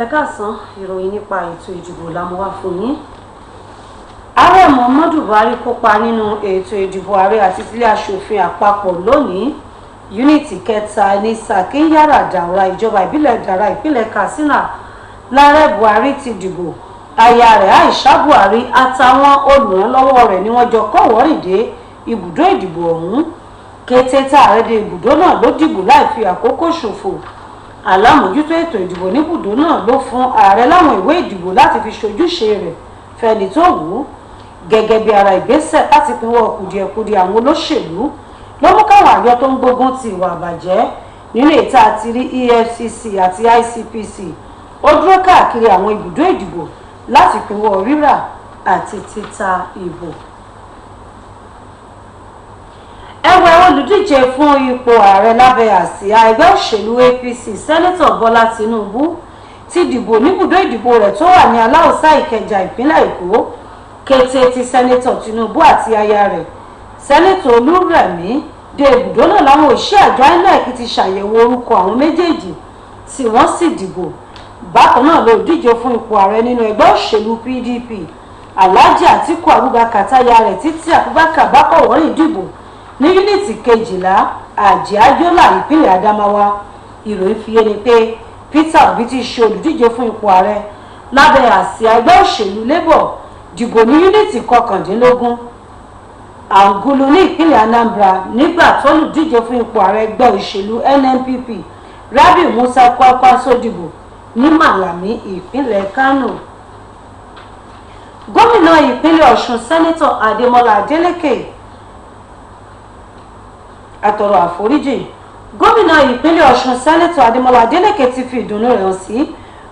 Ẹ̀kásán ìròyìn nípa ètò ìdìbò la mú wá fún yín. Ààrẹ Muhammadu Buhari kópa nínú ètò ìdìbò ààrẹ àti ilé aṣòfin àpapọ̀ lónìí. Yúnítì kẹta ní Sàkínyàrá Dàúrà ìjọba ìbílẹ̀ Dàrà ìpínlẹ̀ Katsina láàrẹ Buhari ti dìbò. Aya rẹ̀ Aisha Buhari àtàwọn olùrànlọ́wọ́ rẹ̀ ni wọ́n jọ kọ́wọ́rìn dé ibùdó ìdìbò ọ̀hún. kété tá ààrẹ dé ibùdó náà ló dìbò láì fi àkókò ṣòfò. Alámòjútó ètò ìdìbò níbùdó náà ló fún ààrẹ láwọn ìwé ìdìbò láti fi ṣojúṣe rẹ̀ fẹ́ni tó wù ú gẹ́gẹ́ bí ara ìgbésẹ̀ láti pinwọ́ kùdìẹ̀kudiẹ àwọn olóṣèlú ló mú káwọn àjọ tó ń gbógun ti ìwà àbàjẹ́ nínú ètò àti rí EFCC àti ICPC ó dúró káàkiri àwọn ibùdó ìdìbò láti pinwọ́ rírà àti títa ìbò. Ẹgbẹ́ olùdíje fún ipò ààrẹ lábẹ́ àsíá ẹgbẹ́ òṣèlú APC sẹ́nẹ́tọ̀ Bọ́lá Tinubu ti dìbò níbùdó ìdìbò rẹ̀ tó wà ní Aláùsá Ìkẹjà ìpínlẹ̀ Èkó kété tí sẹ́nẹ́tọ̀ Tinubu àti aya rẹ̀ sẹ́nẹ́tọ̀ Olúrẹ̀mí dé ibùdó náà láwọn òṣìṣẹ́ àjọ INEC ti ṣàyẹ̀wò orúkọ àwọn méjèèjì tí wọ́n sì dìbò. Bákan náà lolùdíje fún ipò ààrẹ nínú ẹgbẹ́ òṣèlú PDP Alhaji Atiku Abubakar táyà rẹ̀ Títí Abubakar Bákọ̀wọ́rìn dìbò ní yúnítì 12 Àjíájọ́là ìpínlẹ̀ Adamawa. Ìròyìn fi yé ni pé Peter Obi ti ṣe olùdíje fún ipò ààrẹ lábẹ́ àsíá ẹgbẹ́ òṣèlú Labour dìbò ní yúnítì 19 Angulu ní ìpínlẹ̀ Anambra nígbà tó olùdíje fún ipò ààrẹ ẹgbẹ́ òṣèlú NNPP Rabiu Musa Kwankwaso dìbò ní Malami ìpínlẹ̀ Kano. Gómìnà ìpínlẹ̀ Ọ̀ṣun Sẹ́nẹ́tọ̀ Adémọ́lá Adélékè àtọ̀rọ̀ àforíjì. Gómìnà ìpínlẹ̀ Ọ̀ṣun Sẹ́nẹ́tọ̀ Adémọ́lá Adélékè ti fi ìdùnnú rẹ̀ hàn sí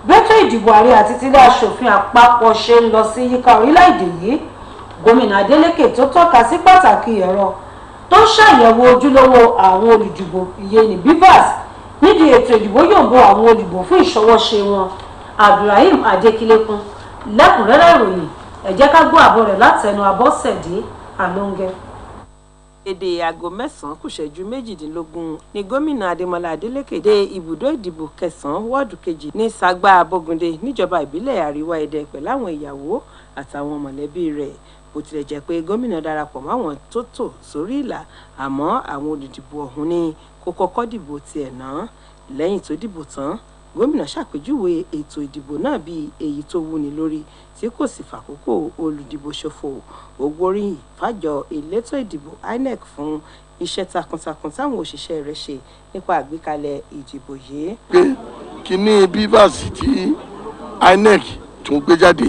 bẹ́tò ìdìbò ààrẹ àti tílé aṣòfin àpapọ̀ ṣe ń lọ sí yíká orílẹ̀-èdè yìí. Gómìnà Adélékè tó tọ́ka sí pàtàkì ẹ̀rọ tó ń ṣàyẹ̀wò ojúlówó àwọn olùdìbò ìyẹn ní BVAS nídìí ètò ìdìbò yòǹbó àwọn olùdìbò fún ìṣọwọ́ṣe wọn. Abdulrahim Adékílékún lẹ́kùnrẹ́rẹ́ ìròyìn ẹ jẹ́ ká gbọ́ àbọ̀ rẹ̀ látẹnu Abọ́sẹ̀dé Alóńgẹ́. Èdè aago 9:18 ni gómìnà Adémọ́lá Adélékè dé ibùdó ìdìbò 9 wọ́ọ̀dù kejì ní Sàgbà Abógundé níjọba ìbílẹ̀ Àríwá Ẹdẹ pẹ̀lú àwọn ìyàwó àtàwọn mọ̀lẹ́bí rẹ̀. Bó tilẹ̀ jẹ́ pé gómìnà darapọ̀ máwọn tó tò sórí ìlà àmọ́ àwọn olùdìbò ọ̀hún ni kó kọ́kọ́ dìbò tiẹ̀ náà. Lẹ́yìn tó dìbò tán gómìnà ṣàpèjúwe ètò ìdìbò náà bíi èyí tó wúni lórí tí kò sì fàkókò olùdìbò ṣòfò. Ó gbóríyìn fájọ elétò ìdìbò INEC fún iṣẹ́ takuntakun táwọn òṣìṣẹ́ rẹ̀ ṣe nípa àgbékalẹ̀ ìdìbò yìí. pé kíní BVAS tí INEC tún gbé jáde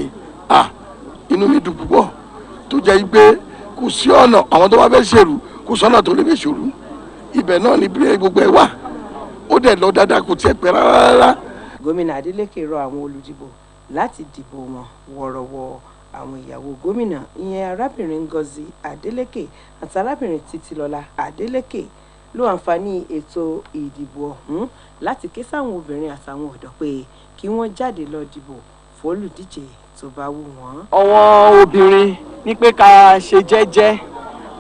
inú mi dùn púpọ̀ tó jẹ́ pé kò sí ọ̀nà àwọn tó bá fẹ́ ṣèrú kò sọ́nà tó lè fẹ́ ṣòru ibẹ̀ náà ní bí gbogbo ẹ̀ wà ó dẹ̀ lọ dáadáa kò tiẹ̀ pẹ́ rárá. Gómìnà Adélékè rọ àwọn olùdìbò láti dìbò wọn wọ̀rọ̀wọ̀. Àwọn ìyàwó gómìnà ìyẹn arábìnrin Ngozi Adélékè àti arábìnrin Títílọlá Adélékè ló àǹfààní ètò ìdìbò ọ̀hún láti ké sáwọn obìnrin àtàwọn ọ̀dọ́ pé kí wọ́n jáde lọ dìbò fólùdíje tó bá wù wọ́n. Àwọn obìnrin ní pé ká ṣe jẹ́jẹ́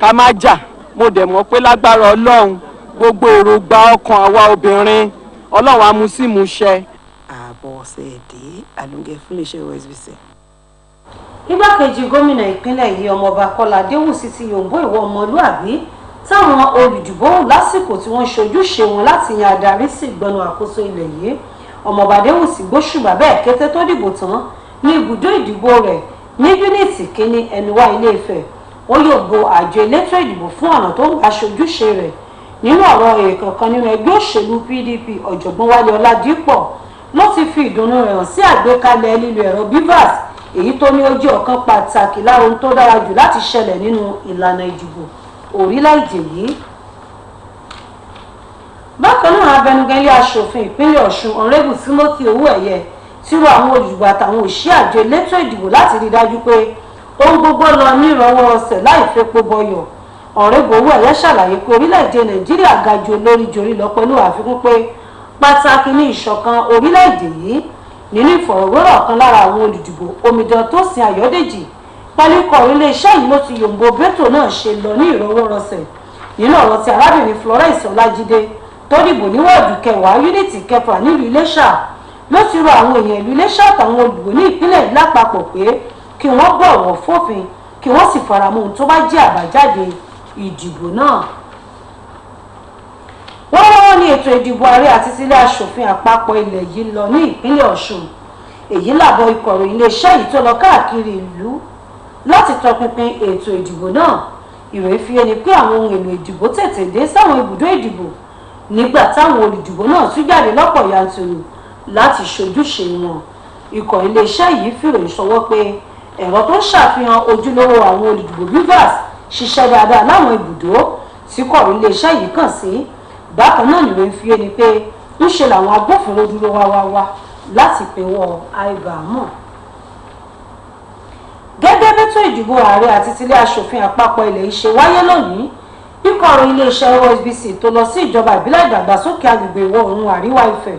ká má jà mo dẹ̀ mọ̀ pé lágbára Ọlọ́run gbogbo èròǹgbà ọkàn àwa obìnrin Ọlọ́run á mú sí ìmúṣẹ. Abọ́sẹ̀dé Alóńgẹ́ fún iléeṣẹ́ Osbc. Igbákejì gómìnà ìpínlẹ̀ yìí ọmọọba Kọ́lá Adéwùsì ti yòǹbó ìwọ ọmọlúàbí táwọn olùdìbò hù lásìkò tí wọ́n ṣojúṣe wọn láti yan adarí sí ìgbọnú àkóso ilẹ̀ yìí. Ọmọọba Adéwùsì gbóṣùbà bẹ́ẹ̀ kété tó dìbò tán ní ibùdó ìdìbò rẹ̀ ní yúnítì 1 Ẹnuwá Ilé-Ifẹ̀. Ó yòǹbó àjọ elétò ìdìbò fún ọ̀nà tó ń gbà ṣojúṣe rẹ̀. Nínú ọ̀rọ̀ èèkàn kan nínú ẹgbẹ́ òṣèlú PDP ọ̀jọ̀gbọ́n Wálé Ọládípọ̀ ló ti fi ìdùnnú rẹ̀ hàn sí àgbékalẹ̀ lílo ẹ̀rọ BVAS èyí tó ní ó jẹ́ ọ̀kan pàtàkì lára ohun tó dára jù láti ṣẹlẹ̀ nínú ìlànà ìdìbò orílẹ̀-èdè yìí. Bákan náà abẹnugan ilé aṣòfin ìpínlẹ̀ Ọ̀ṣun Honorable Timothy Owóẹ̀yẹ ti rọ àwọn olùdìbò àtàwọn òṣìṣẹ́ àjọ elétò ìdìbò láti rí dájú pé ohun gbogbo lọ ní ìrọwọ́rọsẹ̀ láì fepo bọyọ̀. Honorable Owóẹ̀yẹ ṣàlàyé pé orílẹ̀-èdè Nàìjíríà ga ju olórí jorí lọ pẹ̀lú àfikún pé pàtàkì ní ìṣọ̀kan orílẹ̀-èdè yìí. Nínú ìfọ̀rọ̀wérọ̀ kan lára àwọn olùdìbò Omidan Tósìn Ayọ̀dèjì pẹ̀lú ikọ̀ iléeṣẹ́ yìí ló ti yòǹbó bẹ́tò náà ṣe lọ ní ìrọwọ́rọsẹ̀. Nínú ọ̀rọ̀ tí arábìnrin Florence Ọlájídé tó dìbò ní wọ́ọ̀dù 10 yúnítì 6 nílùú Iléṣà ló ti rọ àwọn èèyàn ìlú Iléṣà àtàwọn olùdìbò ní ìpínlẹ̀ lápapọ̀ pé kí wọ́n bọ̀wọ̀ fófin kí wọ́n sì faramọ́ ohun tó bá jẹ́ àbájáde ìdìbò náà. Wọ́n lọ́wọ́ ní ètò ìdìbò ààrẹ àti sílé aṣòfin àpapọ̀ ilẹ̀ yìí lọ ní ìpínlẹ̀ Ọ̀ṣun. Èyí làbọ̀ ìkọ̀ròyìn iléeṣẹ́ yìí tó lọ káàkiri ìlú láti tọpinpin ètò ìdìbò náà. ìròyìn fi ẹni pé àwọn ohun èlò ìdìbò tètè dé sáwọn ibùdó ìdìbò nígbà táwọn olùdìbò náà tún jáde lọ́pọ̀ yanturu láti ṣojúṣe wọn. Ikọ̀ iléeṣẹ́ yìí fìròyìn ṣọwọ́ pé ẹ̀rọ tó ń ṣàfihàn ojúlówó àwọn olùdìbò Rivers ṣiṣẹ́ dáadáa láwọn ibùdó tí kọ̀wé iléeṣẹ́ yìí kàn sí. Bákan náà nìròyìn fi ẹni pé ń ṣe làwọn agbófinró dúró wáwáwá láti pẹ̀wọ́ àìbámọ̀. Gẹ́gẹ́ bẹ́tò ìdìbò ààrẹ àti tilé aṣòfin àpapọ̀ ilẹ̀ yìí ṣe wáyé lónìí, ikọ̀ iléeṣẹ́ Osbc tó lọ sí ìjọba ìbílẹ̀ ìdàgbàsókè agbègbè ìwọ̀ oòrùn àríwá Ifẹ̀,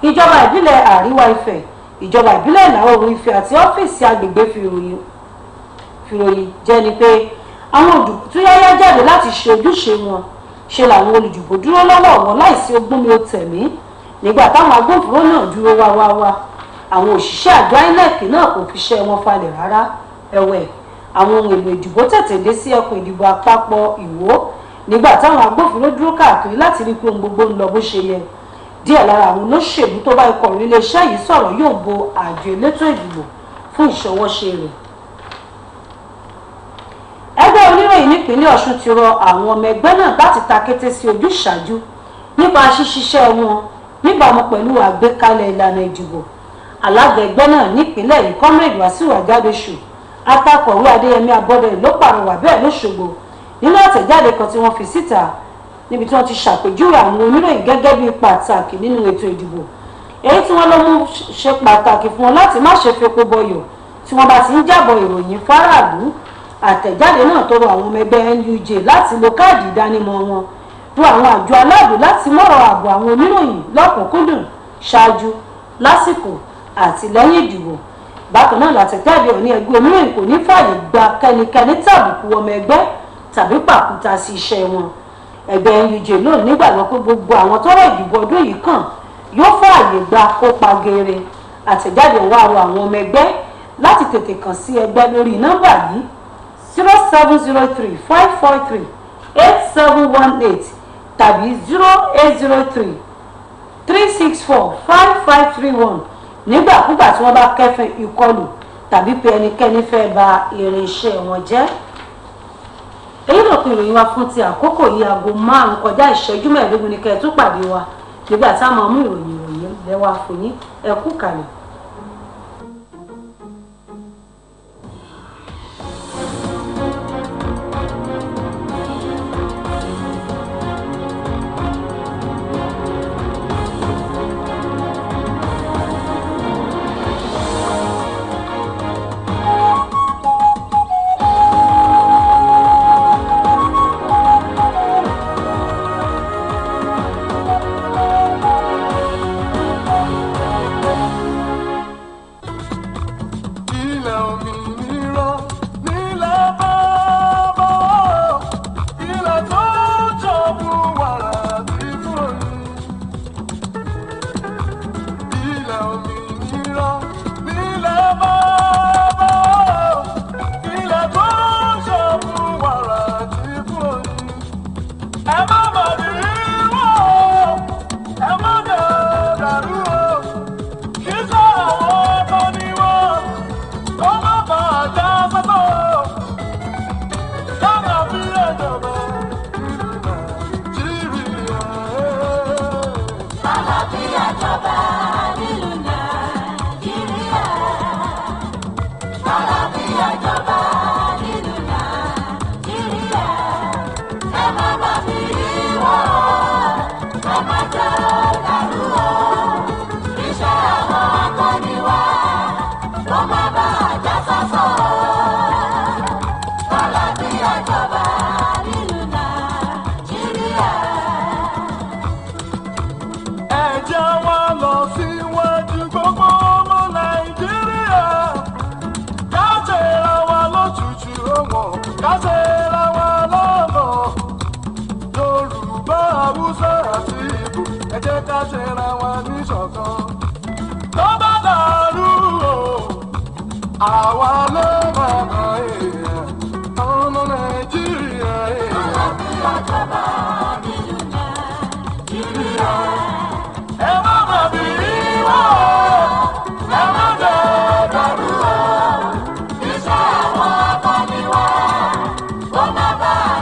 ìjọba ìbílẹ̀ àríwá Ifẹ̀, ìjọba ìbílẹ̀ ìlà oòrùn Ifẹ̀ àti ọ́fíìsì agbègbè fìròyìn jẹ́ ni pé àwọn olùdìbò tó yáyá jáde láti ṣe ojúṣe wọn ṣe làwọn olùdìbò dúró lọ́wọ́ wọn láìsí ogbómi ó tẹ̀mí nígbà táwọn agbófinró náà dúró wáwáwá. Àwọn òṣìṣẹ́ àjọ INEC náà kò fi iṣẹ́ wọn falẹ̀ rárá. Ẹ̀wẹ̀, àwọn ohun èlò ìdìbò tètè dé sí ẹkùn ìdìbò àpapọ̀ Ìwó nígbà táwọn agbófinró dúró káàkiri láti rí pé ohun gbogbo ń lọ bó ṣe yẹ. Díẹ̀ lára àwọn olóṣèlú tó bá ikọ̀ iléeṣẹ́ yìí sọ̀rọ̀ yóò bo àjọ elétò ìdìbò fún ìṣọwọ́ṣe rẹ̀. Ẹgbẹ́ oníròyìn nípínlẹ̀ Ọ̀ṣun ti rọ àwọn ọmọ ẹgbẹ́ náà láti ta kété sí ojúṣàájú nípa ṣíṣiṣẹ́ wọn níbàámu pẹ̀lú àgbékalẹ̀ ìlànà ìdìbò. Alága ẹgbẹ́ náà nípínlẹ̀ yìí Comrade Wasiu Ajadesu atakọ̀wé Adéyẹmí Abọ́dẹ̀rìn ló pàrọwà bẹ́ẹ̀ lóṣogbo nínú àtẹ̀jáde kan tí wọ́n fi síta níbi tí wọ́n ti ṣàpèjúwe àwọn oníròyìn gẹ́gẹ́ bí pàtàkì nínú ètò ìdìbò, èyí tí wọ́n ló mú ṣe pàtàkì fún wọn láti má ṣe fepo bọyọ̀ tí wọ́n bá ti ń jábọ̀ ìròyìn fáráàlú. Àtẹ̀jáde náà tó rọ àwọn ọmọ ẹgbẹ́ NUJ láti lo káàdì ìdánimọ̀ wọn, rọ àwọn àjọ aláàbò láti mọ̀rọ̀ ààbò àwọn oníròyìn lọ́kùnkúndùn ṣáájú, lásìkò àti lẹ́yìn ìdìbò. Bákan náà látẹ̀jáde òní ẹgbẹ́ oníròyìn kò ní fààyè gba kẹ́nikẹ́ni tàbùkù ọmọ ẹgbẹ́ tàbí pàkúta sí iṣẹ́ wọn. Ẹgbẹ́ NUJ náà nígbàgbọ́ pé gbogbo àwọn tọ́rọ̀ ìdìbò ọdún yìí kàn yóò fààyè gba kópa geere. Àtẹ̀jáde wá rọ àwọn ọmọ ẹgbẹ́ láti tètè kàn sí ẹgbẹ́ lórí nọ́mbà yìí 0703-543-8718 tàbí 0803-364-5531 nígbàkúgbà tí wọ́n bá kẹ́fìn ìkọlù tàbí pé ẹnikẹ́ni fẹ́ ba irinṣẹ́ wọn jẹ́. Èyí ló pin ìròyìn wa fún ti àkókò yìí. Aago 5 kọjá ìṣẹ́jú 15 ní kẹ́ ẹ tún pàdé wa nígbà tá a máa mú ìròyìn lẹ́wà fún yín. Ẹ kú kalẹ̀. Bye.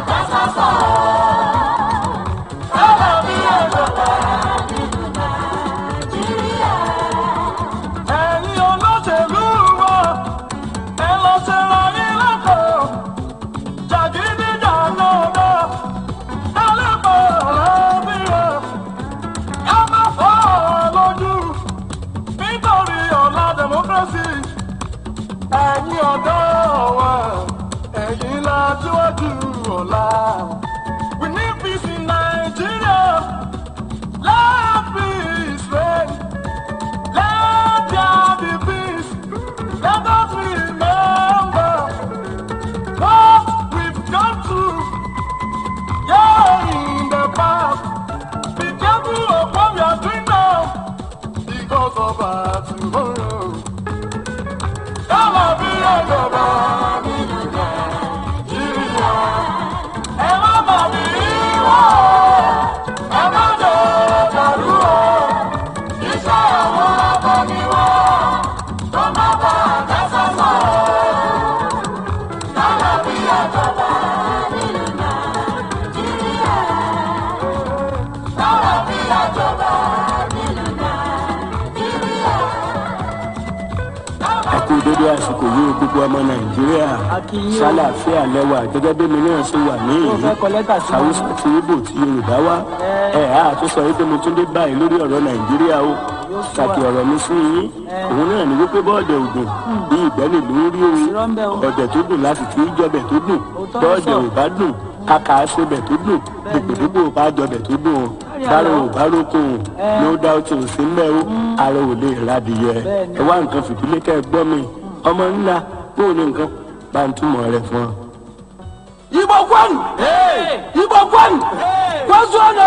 dédé àsìkò yìí gbogbo ọmọ Nàìjíríà ṣàlàáfíà lẹ́wà gẹ́gẹ́ bí mi náà ṣe wà ní ìlú Haúsá ti Ìgbò ti Yorùbá wá àtúnṣe yìí pé mo tún dé báyìí lórí ọ̀rọ̀ Nàìjíríà o kàkì ọ̀rọ̀ mi sí yín òun náà ní wípé bọ́ọ̀dẹ̀ òdùn bí ìgbẹ́ni lórí o ọ̀dẹ̀ tó dùn láti fi jọbẹ̀ tó dùn bọ́ọ̀dẹ̀ ò bá dùn kàkà ṣebẹ̀ tó dùn dìgbòdìgbò bá jọbẹ̀ tó dùn o bárò ò bá rókun no doubt ò sí mẹ́ o ara ò lè radìyẹ ẹ wá nǹkan fìdílé kẹ́ ẹ gbọ́ mi ọmọ ńlá kó o ní nǹkan bá ń túmọ̀ rẹ̀ fún ọ. Igbo kwanu Igbo kwanu kwazuona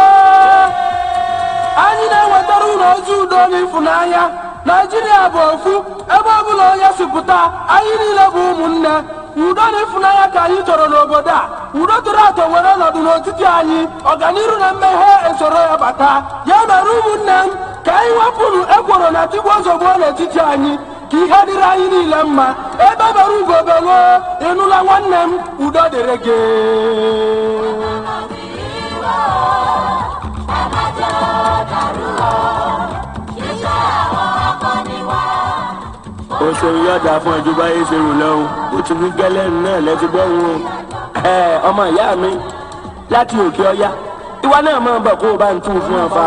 anyị na-enwetara ụlọ ozi udo n'ịfụnanya Naijiria bụ ofu ebe ọ bụla onye si pụta anyị niile bụ ụmụnne udo na ịfụnanya ka anyị chọrọ n'obodo a udo tụrụ atọ nwere ọnọdụ n'etiti anyị ọganihu na mmeghe esoro ya bata ya mere ụmụnne m ka anyị wepụrụ ekworo na tigbo ozugbo n'etiti anyị ka ihe dịrị anyị niile mma ebe bara ugo belo ịnụla nwanne m udo dịrị gị ó ṣe yọ̀dà fún ẹjú báyé ṣe rò lọ́hùn ó ti wí gẹ́lẹ́ náà lẹ́tí gbọ́hùn o ọmọ ìyá mi láti òkè ọya ìwà náà máa ń bọ̀ kó o bá ń tún fún ọ fa.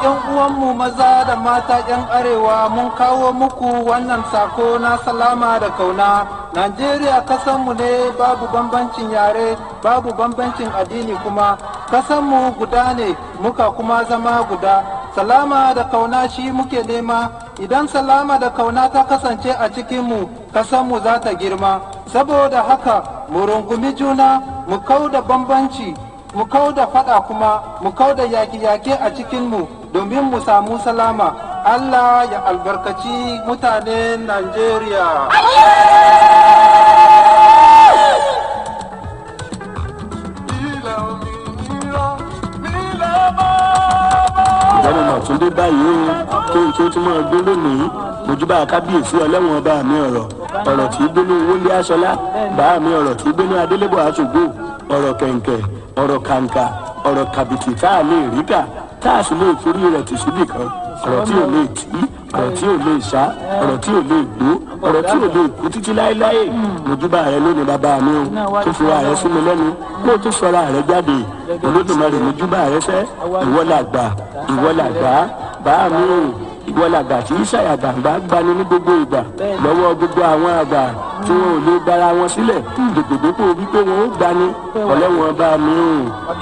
yan uwanmu maza da mata yan arewa mun kawo muku wannan sako na salama da kauna. Najeriya kasanmu ne, babu bambancin yare, babu bambancin addini, kuma kasanmu guda ne, muka kuma zama guda. Salama da kauna shi muke nema. Idan salama da kauna ta kasance a cikinmu, kasanmu za ta girma. Saboda haka mu rungumi juna, mu kauda bambanci, mu kauda fada, kuma mu kauda yaki-yaki a cikinmu domin mu samu salama. Allah ya albarkaci mutanen Najeriya. ìjọba mọ̀túndé báyìí o kí n tó tún máa gbé lónìí mojúbà kábíyèsí ọlẹ́wọ̀n bá mi ọ̀rọ̀ tí gbénú wọlé aṣọlá bá mi ọ̀rọ̀ tí gbénú adélébọ̀ aṣògo ọ̀rọ̀ kẹ̀ǹkẹ̀ ọ̀rọ̀ kàǹkà ọ̀rọ̀ kàbìtì tá a lè rí kà tá a sì lè forí rẹ̀ tì síbì kan ọ̀rọ̀ tí ò lè tì í ọ̀rọ̀ tí ò lè ṣá ọ̀rọ̀ tí ò lè gbó ọ̀rọ̀ tí ò lè kú títí láéláé mojúbà rẹ lónìí bàbá mi o tó fura rẹ sí mi lẹ́nu kó o tó sọra rẹ jáde olódùmarè mojúbà rẹ sẹ́ ìwọ làgbà bá mi o ìwọ làgbà tí ìṣàyàgbàǹgbà gbani ní gbogbo ìgbà lọ́wọ́ gbogbo àwọn àgbà tí wọn ò lè gbára wọn sílẹ̀ dègbòdègbò wípé wọn ó gbani ọlẹ́wọ̀n bá mi o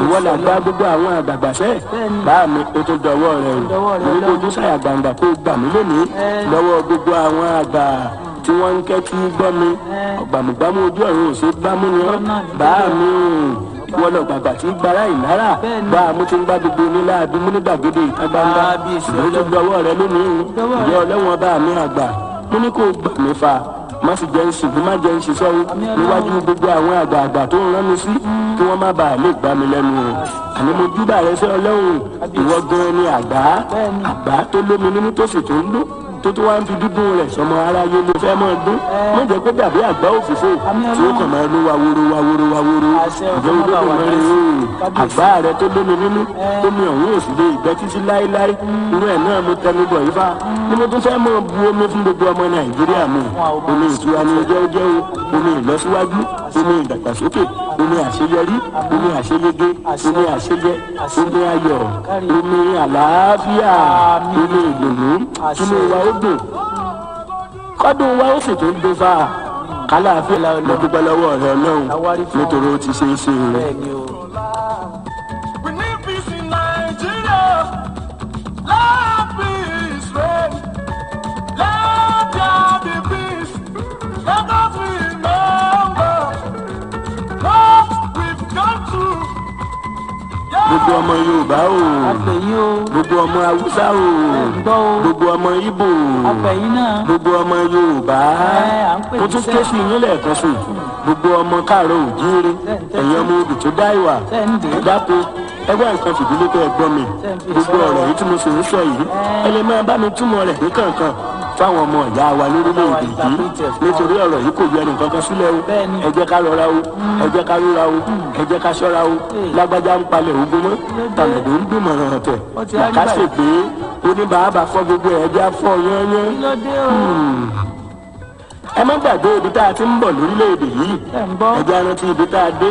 ìwọ làgbà gbogbo àwọn àgbààgbà sẹ́ bá mi o tó dọwọ́ rẹ o lórí kó tó ṣàyàgbàǹgbà kó gbà mí lónìí lọ́wọ́ gbogbo àwọn àgbà tí wọ́n ń kẹ́tí gbọ́ mi ọ̀gbàmùgbàmù ojú ọ̀run ò ṣe gbámú ni ọ́ bá mi o wọn lọ gbàgbà tí gbàrà ìlara bá a mú ti ń bá gbogbo nílá àbímú ní gbàgede ìta gbangba ìlú tó gbọwọ́ rẹ lónìí ìyá ọlẹ́wọ̀n bá mi àgbà mo ní kó gbà mí fa má sì jẹ́ ń sìnkú má jẹ́ ń ṣiṣẹ́ o níwájú gbogbo àwọn àgbààgbà tó ń rán mi sí kí wọ́n má bàa lè gbá mi lẹ́nu o àní mo júbà rẹ sẹ́ ọlẹ́wọ̀n ìwọ gan ni àgbà tó lómi nínú tó sì tó ń lò tó wá ń fi dúdú rẹ̀ sọmọ aráyé ló fẹ́ mọ́ dún wọ́n jẹ́ pé dàbí àgbá òfìfo tí ó kàn máa ló waworo ìjọba olódò mẹ́rin o àgbá rẹ̀ tó lómi nínú omi ọ̀hún ò sì lè gbẹ́ títí láéláé inú ẹ̀ náà mo tẹnu bọ̀ ifá ni mo tún fẹ́ mọ́ bu omi fún gbogbo ọmọ Nàìjíríà mi omi ìtura ni ó jẹ́ o omi ìlọsíwájú omi ìdàgbàsókè omi àṣeyọrí omi àṣeyege omi àṣeyẹ omi ayọ̀ omi àlàáfíà omi ìdùnnú inú wa ó dùn kọ́dún wa ó sì tún dé fa kálàáfíà lọ dúpẹ́ lọ́wọ́ rẹ Ọlọ́run nítorí ó ti ṣe é ṣe rẹ. We need peace in Nigeria. Let peace reign. Let there be peace. Let us remember what we've gone through. Gbogbo ọmọ Yorùbá o, gbogbo ọmọ Haúsá o, gbogbo ọmọ Ìgbò, gbogbo ọmọ Yorùbá, mo tún ké sí yín lẹ́ẹ̀kan sí gbogbo ọmọ káàárọ̀ òjíire, ẹ̀yin ọmọ odò tó dá ìwà, dáko, ẹgbẹ́ nǹkan fìdílé kẹ́ ẹ gbọ́ mi, gbogbo ọ̀rọ̀ yìí tí mo sì ń sọ yìí, ẹ lè máa bá mi túmọ̀ rẹ̀ ní kankan, fáwọn ọmọ ìyá wa lórílẹ̀‐èdè yìí nítorí ọ̀rọ̀ yìí kò yọ ẹnì kankan sílẹ̀ o ẹ jẹ́ ká rọra o ẹ jẹ́ ká rúra o ẹ jẹ́ ká ṣọ́ra o lágbájá ń palẹ̀ ogun mọ́ tàlẹ̀dò ń gbìmọ̀ràn tẹ̀ làkàṣe pé oníbàábà fọ́ gbogbo ẹ̀ ẹja fọ́ yányán. ẹ má gbàgbé ibi tá a ti ń bọ̀ lórílẹ̀‐èdè yìí ẹ jẹ́ rántí ibi tá a dé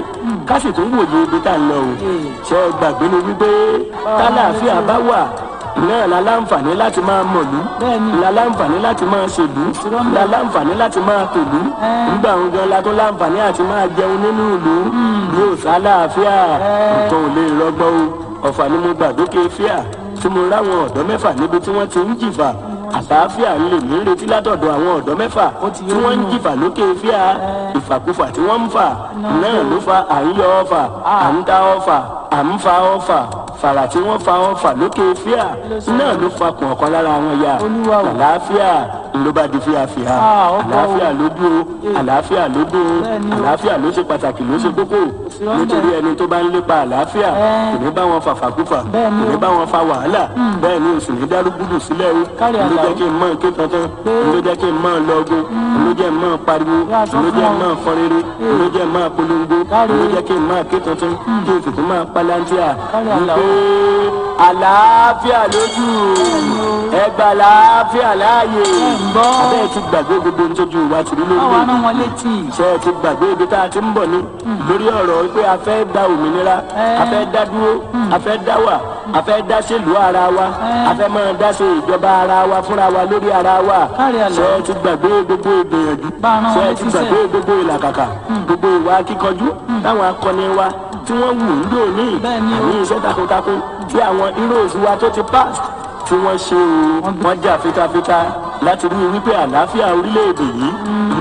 ká sì tún wòye ibi tá a ń lọ o ṣe é gbàgbé ni wípé tálàáfíà bá wà náà la láǹfààní láti máa mọ̀lú la láǹfààní láti máa ṣèlú la láǹfààní láti máa tòlú nígbà òun gan la tó láǹfààní àti máa jẹun nínú ìlú yóò sálàáfíà nǹkan ò lè rọgbọ o ọ̀fà ni mo gbàdókè fíà tí mo ráwọn ọ̀dọ́ mẹ́fà níbi tí wọ́n ti ń jìfà àlàáfíà ń lè ní retí látọ̀dọ̀ àwọn ọ̀dọ́ mẹ́fà tí wọ́n ń jìfà lókè fíà ìfàkúfà tí wọ́n ń fà náà ló fa à ń yọ ọ̀fà à ń ta ọ̀fà à ń fa ọ̀fà fàrà tí wọ́n fa ọ̀fà lókè fíà náà ló fa kọ̀ọ̀kan lára wọn ya àlàáfíà ló bá di fíafíà àlàáfíà ló dúró àlàáfíà ló dúró àlàáfíà ló ṣe pàtàkì ló ṣe kókó nítorí ẹni tó bá ń lépa àlàáfíà kò ní bá wọn fa fàkúfà kò ní bá wọn fa wàhálà bẹ́ẹ̀ ni òsì ní dárúgbùdù sílẹ̀ o ló jẹ́ kí n mọ̀ ké tantan ló jẹ́ kí n mọ̀ lọ́gùn ló jẹ́ n mọ̀ pariwo ló jẹ́ n mọ̀ fọn rere ló jẹ́ n mọ̀ polongo ló jẹ́ kí n mọ̀ ké tantan kí n sì tún mọ̀ palantia wípé àlàáfíà lójú ẹgbà àlàáfíà láàyè abẹ́ ti gbàgbé gbogbo nítorí wa ti rí lórí ṣe ti gbàgbé ibi tá a ti ń bọ̀ ní lórí ọ̀rọ̀ pé a fẹ́ dá òmìnira a fẹ́ dá dúró a fẹ́ dá wà a fẹ́ dá sílùú ara wa a fẹ́ máa dá sí ìjọba ara wa fúnra wa lórí ara wa ṣe ti gbàgbé gbogbo ìgbìyànjú ṣe ti gbàgbé gbogbo ìlàkàkà gbogbo ìwà kíkanjú táwọn akọni wa tí wọ́n wù ń dò ní àní iṣẹ́ takuntakun tí àwọn heroes wa tó ti pass tí wọ́n ṣe wọ́n jà fitafita láti rí wípé àlàáfíà orílẹ̀-èdè yìí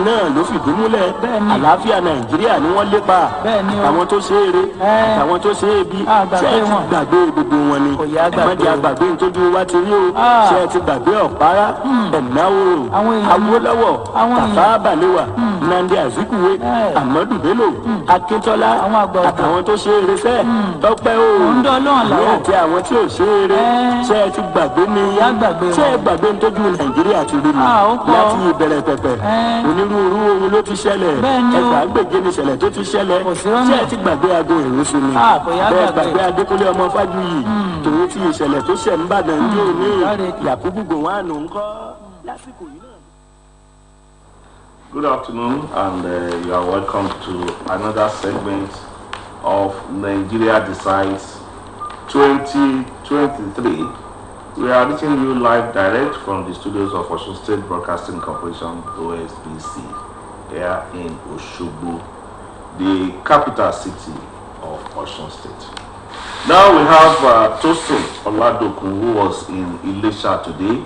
náà ló fìdí múlẹ̀ àlàáfíà nàìjíríà ni wọ́n lépa àwọn tó ṣe eré àtàwọn tó ṣe ebi ṣe é ti gbàgbé gbogbo wọn ni ẹ̀mọ́dé àgbàgbé nítorí wa ti rí o ṣe é ti gbàgbé ọ̀pára ẹ̀náwó awólọ́wọ̀ Tafawa Balewa Nnamdi Azikiwe Ahmadu Bello Akíntọ́lá àtàwọn tó ṣe eré sẹ́ẹ̀ tọ́pẹ́ o ní àti àwọn tí ò ṣe eré ṣe é ti gbàgbé ni ṣe é gbàgbé nítorí nàìjíríà ti rí mi láti ìbẹ̀rẹ̀ pẹ̀pẹ̀ onírúurú ohun ló ti ṣẹlẹ̀ ẹgbàágbèje ni ìṣẹ̀lẹ̀ tó ti ṣẹlẹ̀ ṣé ẹ ti gbàgbé aago ìrúsù ni bẹ́ẹ̀ gbàgbé Adékúnlé ọmọ Fájuyì tòun ti ìṣẹ̀lẹ̀ tó ṣẹ̀ ń bàdàn ní òní Yakubu Gowon ńkọ́ lásìkò yìí náà. Good afternoon, and you are welcome to another segment of Nigeria Decides 2023. We are reaching you live direct from the studios of Osun State Broadcasting Corporation, OSBC, here in Osogbo, the capital city of Osun State. Now we have Tosin Oladokun, who was in Ilesha today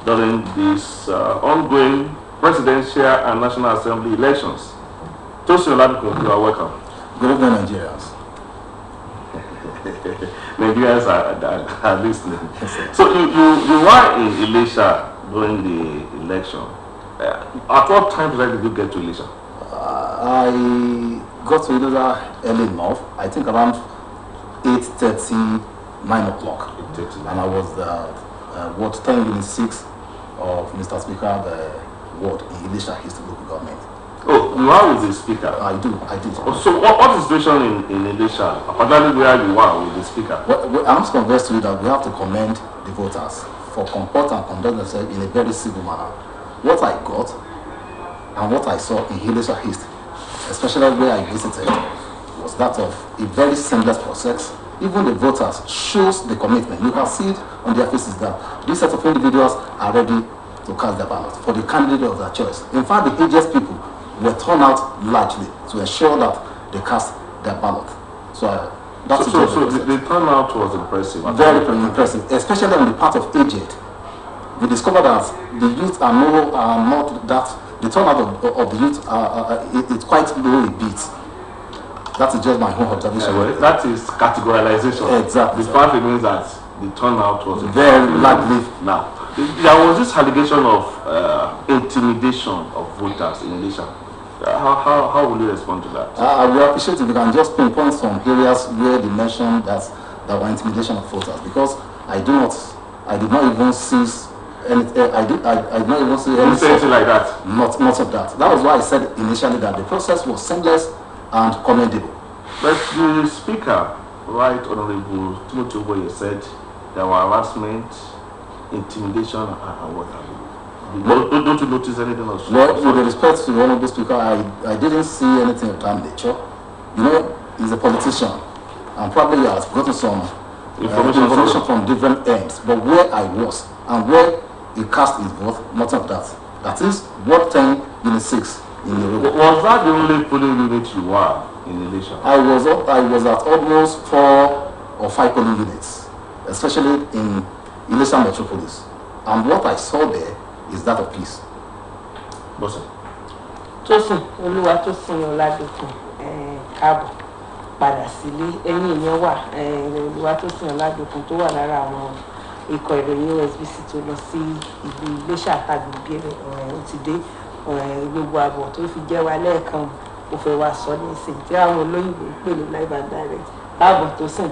during this ongoing presidential and National Assembly elections. Tosin Oladokun, you are welcome. Good evening, Nigerians. Nigerians are listening. So you were in Ilesha during the election. At what time did you get to Ilesha? I got to Ilesha early enough. I think around 8:30, 9 o'clock. And I was Ward 10 Unit 6 of Mr. Speaker, the ward in Ilesha East Local Government. Oh, you are with the speaker? I did. Oh, so what is the situation in Ilesha, particularly where you are with the speaker? Well, I'm convinced to you that we have to commend the voters for comport and conduct themselves in a very civil manner. What I got and what I saw in Ilesha East, especially where I visited, was that of a very seamless process. Even the voters shows the commitment. You can see it on their faces that this set of individuals are ready to cast their ballot for the candidate of their choice. In fact, the aged people were turned out largely to ensure that they cast their ballot. So the turnout was impressive. Very impressive, especially on the part of aged. We discovered that the youth are not that the turnout of the youth it's quite low a bit. That is just my own observation. Well, that is categorization. Exactly. The fact means that the turnout was very largely. Now, there was this allegation of intimidation of voters in Ilesha. How will you respond to that? I will appreciate if you can just pinpoint some areas where they mentioned that there were intimidation of voters, because I did not even see And I did not even say anything like that. Not of that. That was why I said initially that the process was seamless and commendable. But the speaker, Right Honorable Timothy Oboye, said there were harassment, intimidation, and what have you. Don't you notice anything else? Well, with respect to the Honorable Speaker, I didn't see anything of that nature. You know, he's a politician, and probably has gotten some information from different ends. But where I was and where he cast his vote, nothing of that. That is Ward 10 Unit 6 in Europe. Was that the only polling unit you were in the nation? I was at almost 4 or 5 polling units, especially in Ilesa Metropolis. And what I saw there is that of peace. Boss. Tosin Olúwatósìn Ọládòkun káàbọ̀ padà sílé ẹ̀yìn ìyẹn wà Olúwatósìn Ọládòkun tó wà lára àwọn ikọ̀ ìròyìn OSBC tó lọ sí ìlú Iléṣà àgbègbè rẹ̀ ó ti dé gbogbo àbọ̀ tó fi jẹ́ wa lẹ́ẹ̀kan ó fẹ́ wá sọ ní ìsìn tí àwọn olóyìnbó ń pè ní live and direct káàbọ̀ Tosin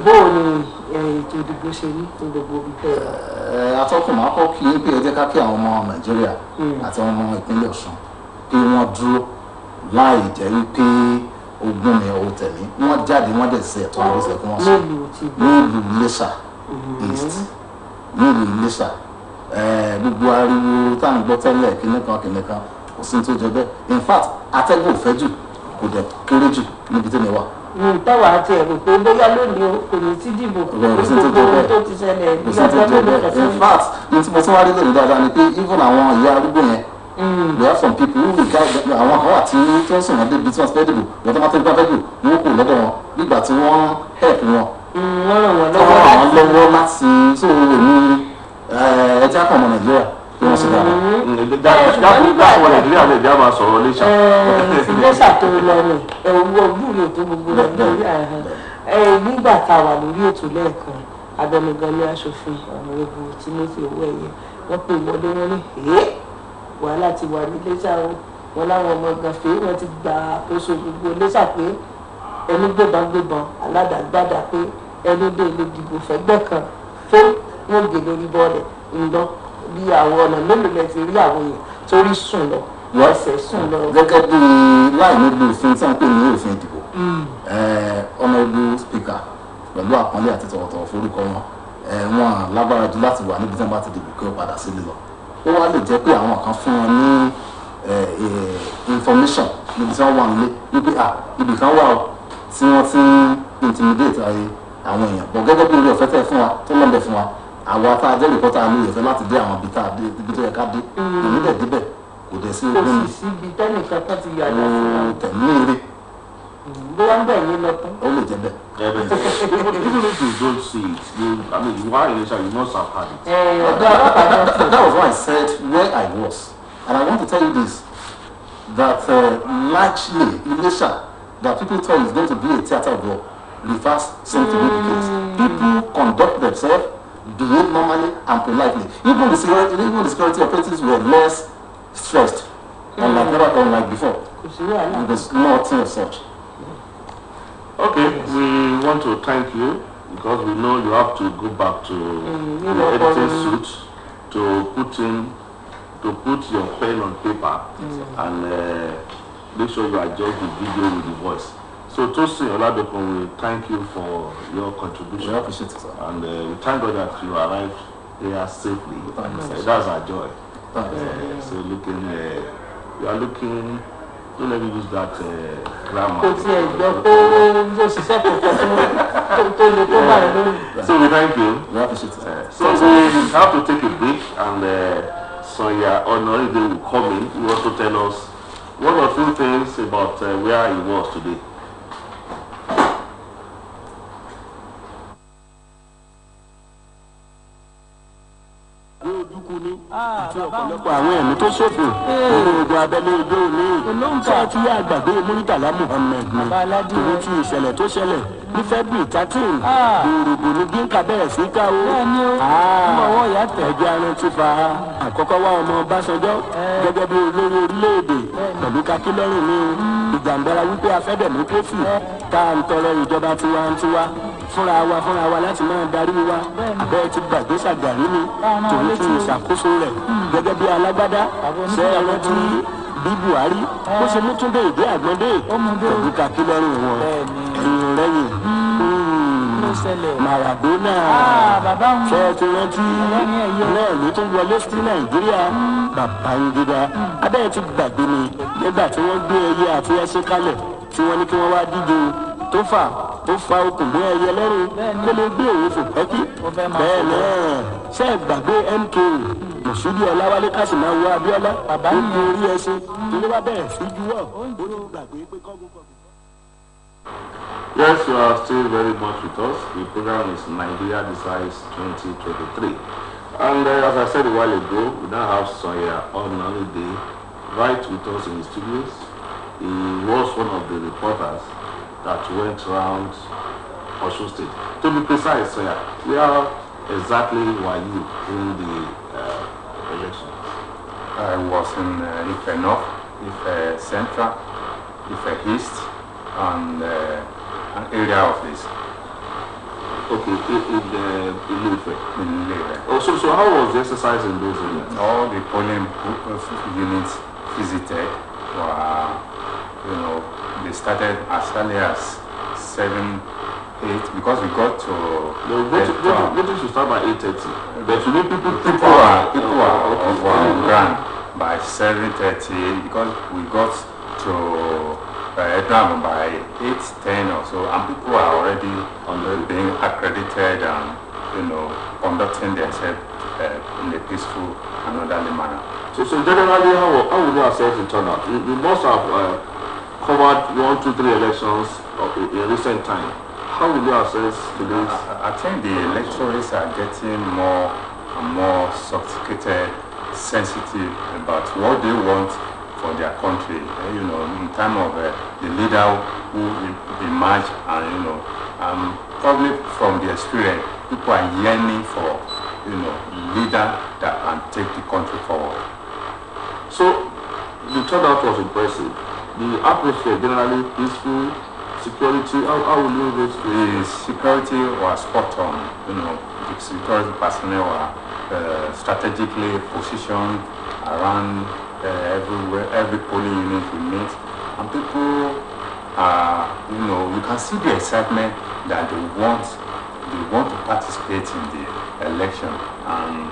bóò ni ètò ìdìbò ṣe rí ní gbogbo ibi bẹ́ẹ̀. Atọ́kùn máa kọ́ kí pé ẹ jẹ́ ká kí àwọn ọmọ Nàìjíríà àti àwọn ọmọ ìpínlẹ̀ Ọ̀ṣun pé wọ́n dúró láì jẹ́ wípé ogún mi ò tẹ̀lé wọ́n jáde wọ́n dẹ̀ sí ẹ̀tọ́ àwọn ìṣẹ̀kùn wọn sọ nílùú Iléṣà East nílùú Iléṣà gbogbo ariwo tá à ń gbọ́ tẹ́lẹ̀ kìnìkan kò sí tó jẹ bẹ́ẹ̀. In fact atẹ́gùn ò fẹ́ jù kò dẹ̀ kéré jù níbi tí mi wà. Táwa àti ẹ̀rù pé bóyá lónìí kò ní sí dìbò gbogbo ohun tó ti ṣẹlẹ̀ bí ọjọ́ mélòó kan in fact ní tí mo tún wá rí lónìí dáadáa ni pé even àwọn ìyá arúgbó yẹn we have some people who regard àwọn kan wà tí tó ń sùn wọn débi tí wọ́n ti fẹ́ dìbò wọ́n tó máa tó gbá fẹ́ dìbò wọ́n kò lọ́dọ̀ wọn nígbà tí wọ́n help wọn. wọ́n ràn wọ́n lọ́wọ́ láti so èmi ẹjẹ́ àpọ̀ ọmọ Nàìjíríà tí wọ́n ṣe dáhùn Nàìjíríà lè dá máa sọ̀rọ̀ Iléṣà. Iléṣà tó lọ́rùn ẹ̀wọ̀n ojúlé tó gbogbo Nàìjíríà nígbà tá a wà lórí ètò lẹ́ẹ̀kan abẹnugan ní aṣòfin ọ̀nàrẹ́bù Timothy Owóẹ̀yẹ wọ́n pè wọlé wọn ní wàhálà ti wà ní Iléṣà o wọn láwọn ọmọ gànfẹ́ wọn ti gba àkóso gbogbo Iléṣà pé ẹni gbébọn aládàgbàdà pé ẹni dé ilé ìdìbò fẹ́gbẹ́ kan tó wọ́n gé lórí bọ́ọ̀lẹ̀ ńlọ bí àwọn ọ̀nà mélòó lẹ ti rí àwọn èèyàn torí sùn lọ ẹsẹ̀ sùn lọ. gẹ́gẹ́ bí láì nílò òfin tí wọ́n pè ní òfin ìdìbò honourable speaker pẹ̀lú àpọ́nlé àti tọ̀wọ̀tọ̀wọ̀ forúkọ wọn lágbára jù láti wà níbi tí wọ́n bá ti dìbò kí wọ́n padà sílé lọ. Ó wá lè jẹ́ pé àwọn kan fún wọn ní information níbi tí wọ́n wà nílé wípé ibì kan wà tí wọ́n ti ń intimidate àwọn èèyàn bọ̀ gẹ́gẹ́ bí orí ọ̀fẹ́ tẹ̀ fún wa tó lọ́ndẹ̀ fún wa àwa tá a jẹ́ rìpọ́tà ní ìyẹ̀fẹ́ láti dé àwọn ibi tó yẹ ká dé èmi dẹ̀ débẹ̀ kò dẹ̀ sí ogun mi. kò sì síbi tẹ́nìkan kan ti yàrá sí wa. tẹ̀mí eré. bóyá ń bẹ̀ yín lọ tán. ó lè jẹ́ bẹ́ẹ̀. Even if you don't see it, you are in Iléṣà, you must have had it. That was why I said where I was, and I want to tell you this, that largely Iléṣà, that people thought is going to be a theatre of war, reverse seemed to be the case. People conduct themselves, behave normally and politely. Even the security operatives were less stressed, unlike before. There's nothing of such. Okay, we want to thank you because we know you have to go back to your editing suit to put your pen on paper and make sure you adjust the video with the voice. So Tosin Oladokun, we thank you for your contribution. We appreciate it, sir. And we thank God that you arrived here safely. That's our joy. So you are looking. Don't let me use that grammar. So we thank you. We appreciate it. So we have to take a break, and Sonia Honorable will come in. He wants to tell us one or two things about where he was today. àti ọ̀pọ̀lọpọ̀ àwọn ẹ̀mí tó ṣòfò nínú ogun abẹ́lé ojú òní tí a ti yá àgbàgbé Murtala Muhammed ni ìwé tí ìṣẹ̀lẹ̀ tó ṣẹlẹ̀ ní February 13 gbòòrògbò ní gíńkà bẹ̀rẹ̀ sí ká o ẹgbẹ́ arán ti fa àkọ́kọ́ wá ọmọ Ọbásanjọ́ gẹ́gẹ́ bí olórí orílẹ̀-èdè pẹ̀lú kakílọ́rùn ní ìjàmbára wípé a fẹ́ democracy tá à ń tọrọ ìjọba tiwantiwa fúnra wa láti máa darí wa bẹ́ẹ̀ ti gbàgbé Ṣàgàrí ni tòun tún ìṣàkóso rẹ̀ gẹ́gẹ́ bí alágbádá ṣe é rántí bí Buhari bó ṣe mú Túndé ìdí àgbọ̀ndé pẹ̀lú kakí lọ́rùn wọn ẹ̀yìn rẹ̀yìn Maradona ṣe é ti rántí náà ló tún wọlé sí Nàìjíríà Babangida abẹ́ẹ̀ ti gbàgbé ni nígbà tí wọ́n gbé ẹyẹ àti ẹṣin kalẹ̀ tí wọ́n ní kí wọ́n wá díje tó fa okùn mú ẹyẹ lẹ́rù kó lè gbé òun fò pẹ́kí bẹ́ẹ̀ náà ṣe é gbàgbé MKO Mọ̀ṣúdì Ọláwálé Kásìmáwò Abíọ́lá ó ní orí ẹṣin tó ló bá bẹ̀rẹ̀ sí juwọ́ ó ló gbàgbé pé kọ́gùn. Yes, you are still very much with us. The program is Nigeria Decides 2023. And as I said a while ago, we now have Sonia on holiday right with us in the studios. He was one of the reporters that went around Osun State. To be precise, Sonia, where exactly were you in the election? I was in Ife North, Ife Central, Ife East, and an area of this. Okay, in Ife. Oh, so how was the exercise in those areas? All the polling units visited were, they started as early as 7, 8, because we got to... Voting should start by 8:30. But you need people were on ground by 7:30 because we got to Edram by 8:10 or so, and people are already being accredited and conducting themselves in a peaceful and orderly manner. So generally, how would you assess the turnout? You must have covered 1, 2, 3 elections in recent time. How would you assess today's? I think the electorates are getting more and more sophisticated, sensitive about what they want for their country, in terms of the leader who emerge, and probably from the experience, people are yearning for, leader that can take the country forward. So the turnout was impressive. The atmosphere generally peaceful, security. How will you rate the security was spot on. The security personnel were strategically positioned around everywhere, every polling unit we meet, and people you can see the excitement that they want to participate in the election, and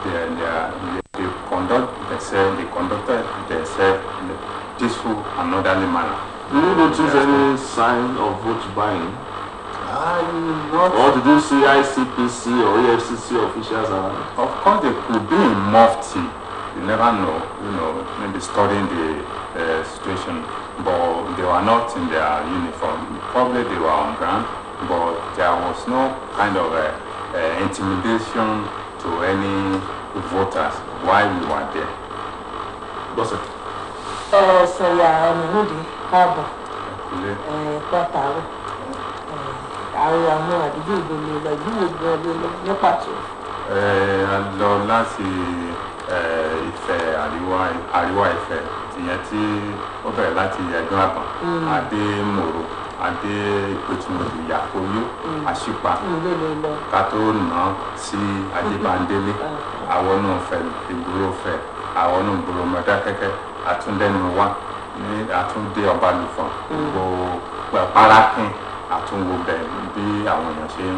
they conducted themselves in a peaceful and orderly manner. Do you notice any sign of vote buying? Not. Or did you see ICPC or EFCC officials around? Of course, they could be in mufti. You never know, maybe studying the situation, but they were not in their uniform. Probably they were on ground, but there was no kind of intimidation to any voters while we were there. What's it? So yeah, Moody, Harbour, Quataro, àwọn àdúgbò ìgbòmìnira ìlú ìgbòmìnira ní pàtó. Lọ láti Ifẹ̀ àríwá Ifẹ̀ tìyẹn tí ó bẹ̀rẹ̀ láti Ẹ̀gbọ́n Àgbọ̀n, adé Mòrò, adé Ìpẹ̀tùmọ̀lù, Yàkóyó, Àṣìpà, ká tó nà sí Adébándélé, àwọn náà fẹ̀ ìgboro fẹ̀, àwọn náà gbòòrò Mọdákẹ́kẹ́, àtúndẹ́nu wá ní àtúndé Ọbalùfọ̀n, gbogbo Párákín, àtúnwò bẹ̀ bí àwọn èèyàn ṣe ń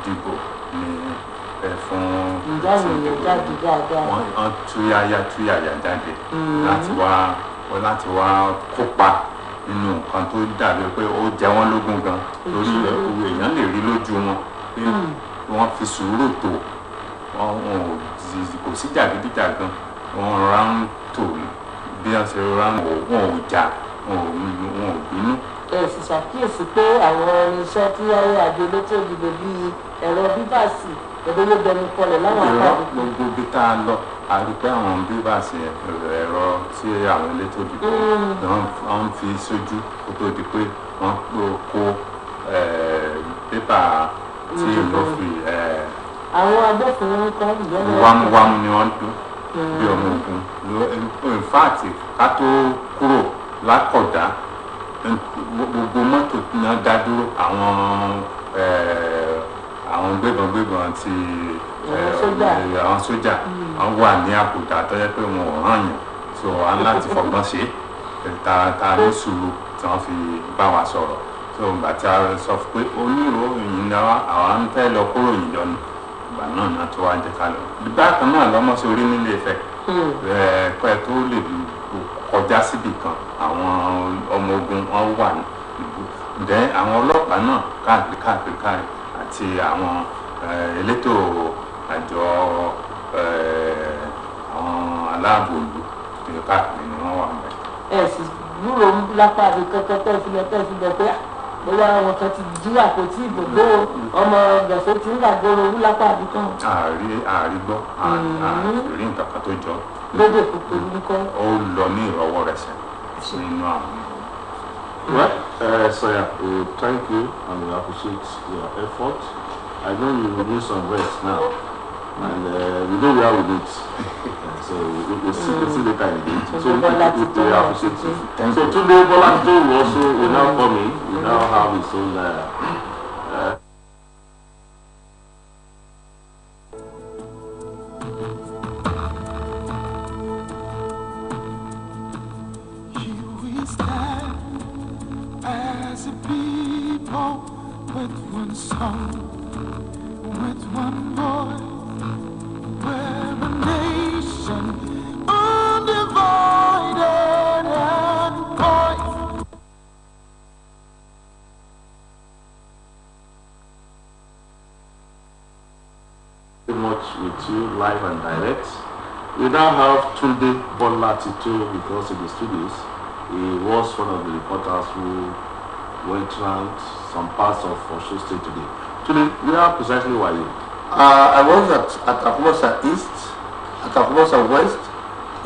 dìbò ní fún wọn túyàyà jáde láti wá kópa nínú nǹkan tó dàbí pé ó jẹ wọ́n lógún gan lórí owó èèyàn lè rí lójú wọn pé wọ́n fi sùúrù tó kò sí jàgídíjàgan wọ́n rọra ń tò bí wọ́n ṣe rọra ń wọn ò jà wọn ò bínú. Ẹ sì ṣàkíyèsí pé àwọn irinṣẹ́ tí àjọ elétò ìdìbò bíi ẹ̀rọ bíbáàsì ló bẹnu kọlẹ̀ láwọn àpapọ̀. Gbogbo bí tá a lọ a rí pé àwọn bíbáàsì ẹ̀rọ tí àwọn elétò ìdìbò wọ́n fi sójú kó tó di pé wọ́n kó pépà tí ló fi. Àwọn agbófinró ń kọ́ ìjọba. Wámúwámú ni wọ́n dún bí ọmọ ogun. In fact ká tó kúrò lákọ̀dá gbogbo mọ́tò náà dá dúró àwọn àwọn gbébọn ti àwọn sójà wọ́n wà ní àkùdà tó yẹ pé wọn ò ràn yàn so a ní láti fọgbọ́n ṣe ta ní sùúrù tí wọ́n fi bá wa sọ̀rọ̀ so ìgbà tí a sọ pé oníròyìn náà àwọn ń fẹ́ lọ kúrò yìí lọ ni ìgbà náà tó wá jẹ́ ká lọ. bákan náà lọ́mọ sí orí nílé Ifẹ̀ pẹ́ tó lè kọjá síbì kan àwọn ọmọ ogun wọn wà níbù ǹdẹ́ àwọn ọlọ́pàá náà káàkiri àti àwọn elétò àjọ àwọn aláàbò ìlú káàkiri ni wọ́n wà ń bẹ̀. ẹ sì gbúrò lápá àbí kankan tẹ́sílẹ̀ pé bóyá àwọn kan ti jí àpótí ìgbòho ọmọ gẹ̀ẹ́sẹ̀ tí ń gbàgbóró owó lápá àbí kan. ààrí gbọ́ ààrí nǹkan kan tó jọ. lóde kòkòrò nìkan. ó lọ ní ìrọwọ́ rẹ̀ sẹ́ nínú àwọn. Well, Sir, we thank you and we appreciate your effort. I know you will need some rest now, and we know where we need. So we'll see later in the day. So we appreciate you. So today, Bola will also now come in. We now have his own. As a people with one song, with one voice, we're a nation undivided and poised. Very much with you live and direct. We now have Tunde Bola Tito with us in the studios. He was one of the reporters who went around some parts of Osho State today. Today, where precisely were you? I was at Atakumosa East, Atakumosa West,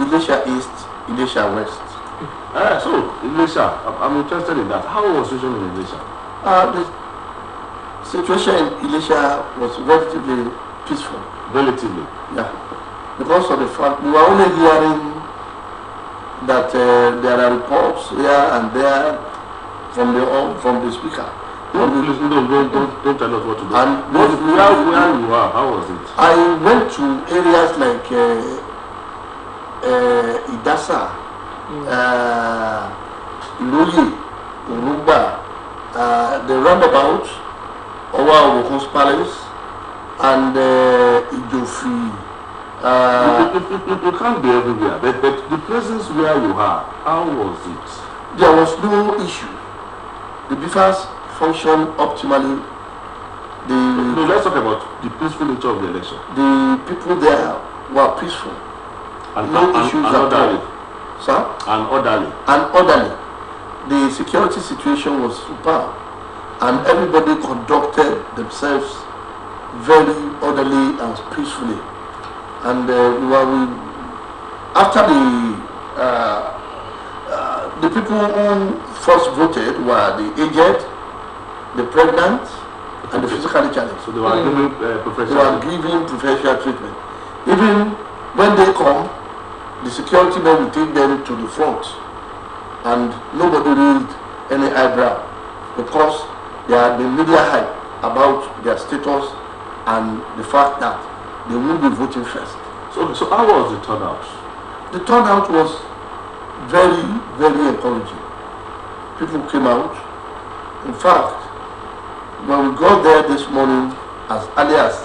Ilesha East, Ilesha West. So, Ilesha, I'm interested in that. How was the situation in Ilesha? The situation in Ilesha was relatively peaceful. Relatively? Yeah. Because of the fact we were only hearing that there are reports here and there from the speaker. Please, don't tell us what to do. And where you are, how was it? I went to areas like Idasa, Iloye, Urumba, the roundabout, Owa Owokun's Palace, and Ijofi. You can't be everywhere, but the places where you are, how was it? There was no issue. The BIFAS functioned optimally. No, let's talk about the peaceful nature of the election. The people there were peaceful. And no issues at all. Sir? And orderly. And orderly. The security situation was superb. And everybody conducted themselves very orderly and peacefully. And after the people who first voted were the aged, the pregnant, and the physically challenged. So they were giving preferential treatment. Even when they come, the security men will take them to the front, and nobody raised any eyebrow because there had been media hype about their status and the fact that they will be voting first. So how was the turnout? The turnout was very, very encouraging. People came out. In fact, when we got there this morning, as early as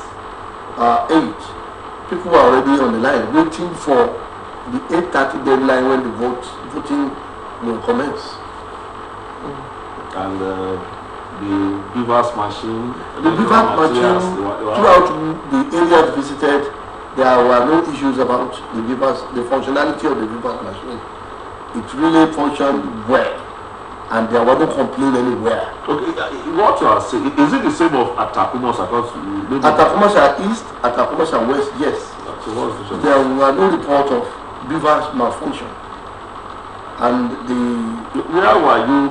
8, people were already on the line waiting for the 8:30 deadline when the voting will commence. And the BIFAS machine, throughout the areas visited, there were no issues about the functionality of the BIFAS machine. It really functioned well, and there was no complaint anywhere. Okay, what you are saying, is it the same of Atakumosa? Atakumosa East, Atakumosa West, yes. So what is the there were no report of BIFAS malfunction. And where were you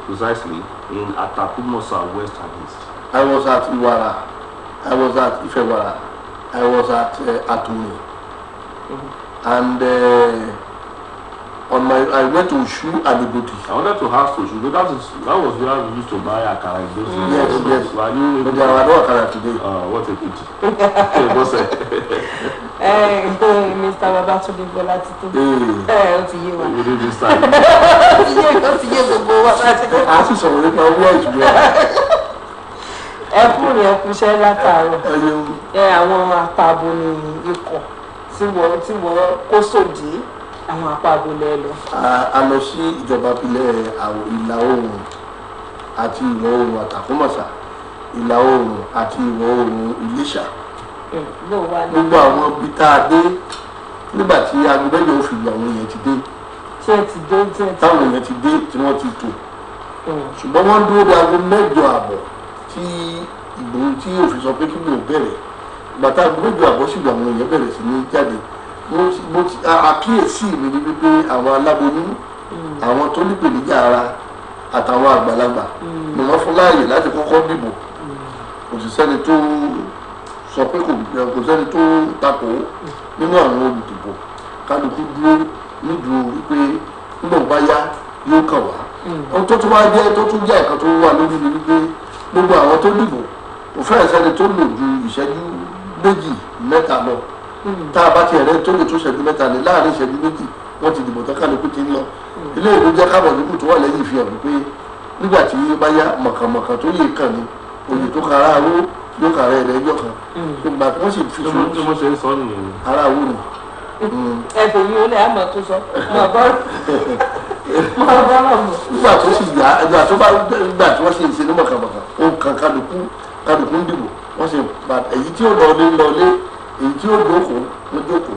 precisely in Atakumosa West and East? I was at Iwara, I was at Ifewara, I was at Atuni. And I went to Ushu and Iboti. I wanted to ask you, but that was where we used to buy akara in those days. Yes. Were you But there are no akara today. What a pity. Okay, boss. Mr. Babatunde Bola Tito. Ó ti yé wa. You did this time. Ó ti yé gbogbo wa láti kọ́. A sì sọ̀rọ̀ nípa owó ìjùlọ. Ẹkùnrin ẹkùnṣẹ́ látàárọ̀. Àwọn àpapọ̀ ní ikọ̀ tí wọ́n kó sòdí àwọn àpapọ̀ lẹ́lọ. A lọ sí ìjọba ìpínlẹ̀ ìlà oòrùn àti ìwọ̀ oòrùn Àtàkùnmọ̀sà, ìlà oòrùn àti ìwọ̀ oòrùn Ìléṣà. Gbogbo àwọn ibi tá a dé nígbà tí agbẹ́jọ́ ó fi lu àwọn èèyàn ti dé. Táwọn èèyàn ti dé tí wọ́n ti tò. Ṣùgbọ́n wọ́n dúró de aago 8:30 tí Ìgbòho tí òfin sọ pé kí ló bẹ̀rẹ̀. Bàtà aago 8:30 sì lu àwọn èèyàn bẹ̀rẹ̀ sí ní jáde. Mo ti àkíyèsí mi ní wípé àwọn aláboyún, àwọn tó nípèníjà ara àtàwọn àgbàlagbà ni wọ́n fún láàyè láti kọ́kọ́ dìbò. Kò sì sẹ́ni tó sọ pé kò sẹ́ni tó takò nínú àwọn olùdìbò. Kálukú dúró nídùú wípé nígbà bá yá yóò kàn wá. Ohun tó tún jẹ́ ẹ̀kan tó wà lórí mi wípé gbogbo àwọn tó dìbò kò fẹ́ẹ̀ sẹ́ni tó lò ju ìṣẹ́jú 2-3 lọ. Tá a bá ti ẹ̀rẹ́ tó lè tó ìṣẹ́jú 3 ní láàrin ìṣẹ́jú 2 wọ́n ti dìbò tán kálukú ti ń lọ. Ilé ìlú jẹ́ kábọ̀ nípò tó wà lẹ́yìn ìfihàn wípé nígbà tí bá yá mọ̀kànmọ̀kàn tó yẹ kàn ní oyè tó ka ara aró yóò kà ara ẹ̀rẹ́ ẹjọ́ kan. Ìgbà tí wọ́n sì fi sọ ara aró ni. Ẹ̀fẹ̀ yìí ó lè àmọ̀ tó sọ nígbà tó sì yá ìgbà tí wọ́n sì ṣe ní mọ̀kànmọ̀kàn ó kan kálukú ń dìbò wọ́n sì èyí tí ó lọlé èyí tí ó jókòó ló jókòó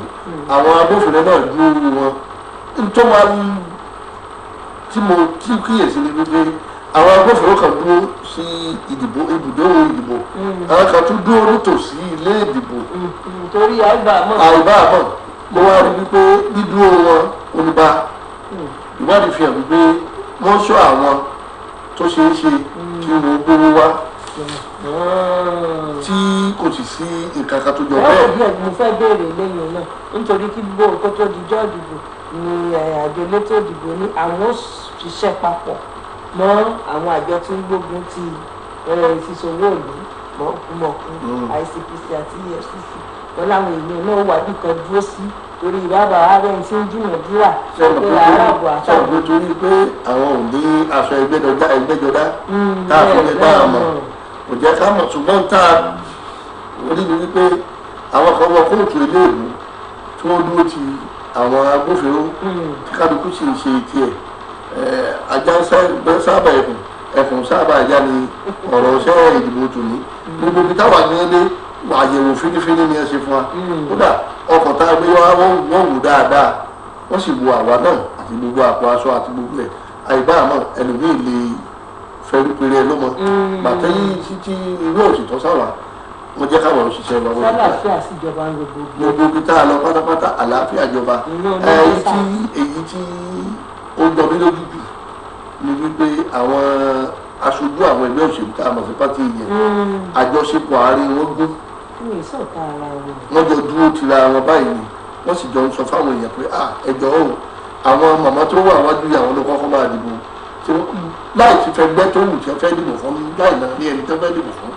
àwọn agbófinró náà dúró wọn tó máa tí kíyèsí ni wípé àwọn agbófinró kan dúró sí ibùdó ìdìbò àwọn kan tún dúró nítòsí ilé ìdìbò torí àìbámọ̀ mo wá rí wípé dídúró wọn oníbà ìwádìí fi hàn wípé wọ́n ṣọ́ àwọn tó ṣeé ṣe kí wọ́n gbówó wá tí kò sì sí nǹkan kan tó jọ bẹ́ẹ̀. Mo fẹ́ béèrè lẹ́yìn náà nítorí kí gbogbo nǹkan tó di jọ́ ìdìbò ni àjọ elétò ìdìbò ní àwọn òṣìṣẹ́ papọ̀ mọ́ àwọn àjọ tí ń gbógun ti ìfisowó ìlú mọ̀kúmọ̀kú ICPC àti EFCC wọn láwọn èèyàn náà wà bí kan dúró sí torí ìbábà ààrẹ tí ń jìnnàdúrà pé aráàbò àtàwọn. sọ̀rọ̀ torí pé àwọn ò ní aṣọ ẹgbẹ́jọdá tá a fi lè dá a mọ̀ kò jẹ́ ká mọ̀ ṣùgbọ́n tá a rí ni wípé àwọn kan wọ kóòtù iléèwé tí wọ́n dúró ti àwọn agbófinró tí kálukú sì ń ṣe tiẹ̀ ajá sábà ẹkùn sábà yá ni ọ̀rọ̀ ṣẹ́ ìdìbò tòní gbogbo ibi táwa ní ilé àyẹ̀wò fínífíní ni ẹ ṣe fún wa kódà ọkọ̀ tá a gbé wá wọ́n wò dáadáa wọ́n sì wo àwa náà àti gbogbo àpò aṣọ àti gbogbo ẹ̀ àìbá àmọ́ ẹlòmíì lè fẹ́rí péré ẹ lọ́mọ bàtẹ́yìn títí irú òṣìṣẹ́ sáwà wọ́n jẹ́ káwọn òṣìṣẹ́ wa wọ́n àlàáfíà síjọba ń gbogbo ibi tá a lọ pátápátá àlàáfíà jọba èyí tí ó jọ mí lójú jù ni wípé àwọn aṣojú àwọn ẹgbẹ́ òṣèlú tá a mọ̀ sí pátì yẹn àjọṣepọ̀ àárín wọn gún wọ́n jọ dúró tira wọn báyìí ni wọ́n sì jọ ń sọ fáwọn èèyàn pé ẹjọ́ òun àwọn màmá tó wà wájú àwọn ló kọ́kọ́ máa dìbò láì ti fẹ́ gbẹ́ tó wù tí wọ́n fẹ́ dìbò fún láì náà ní ẹni tó fẹ́ dìbò fún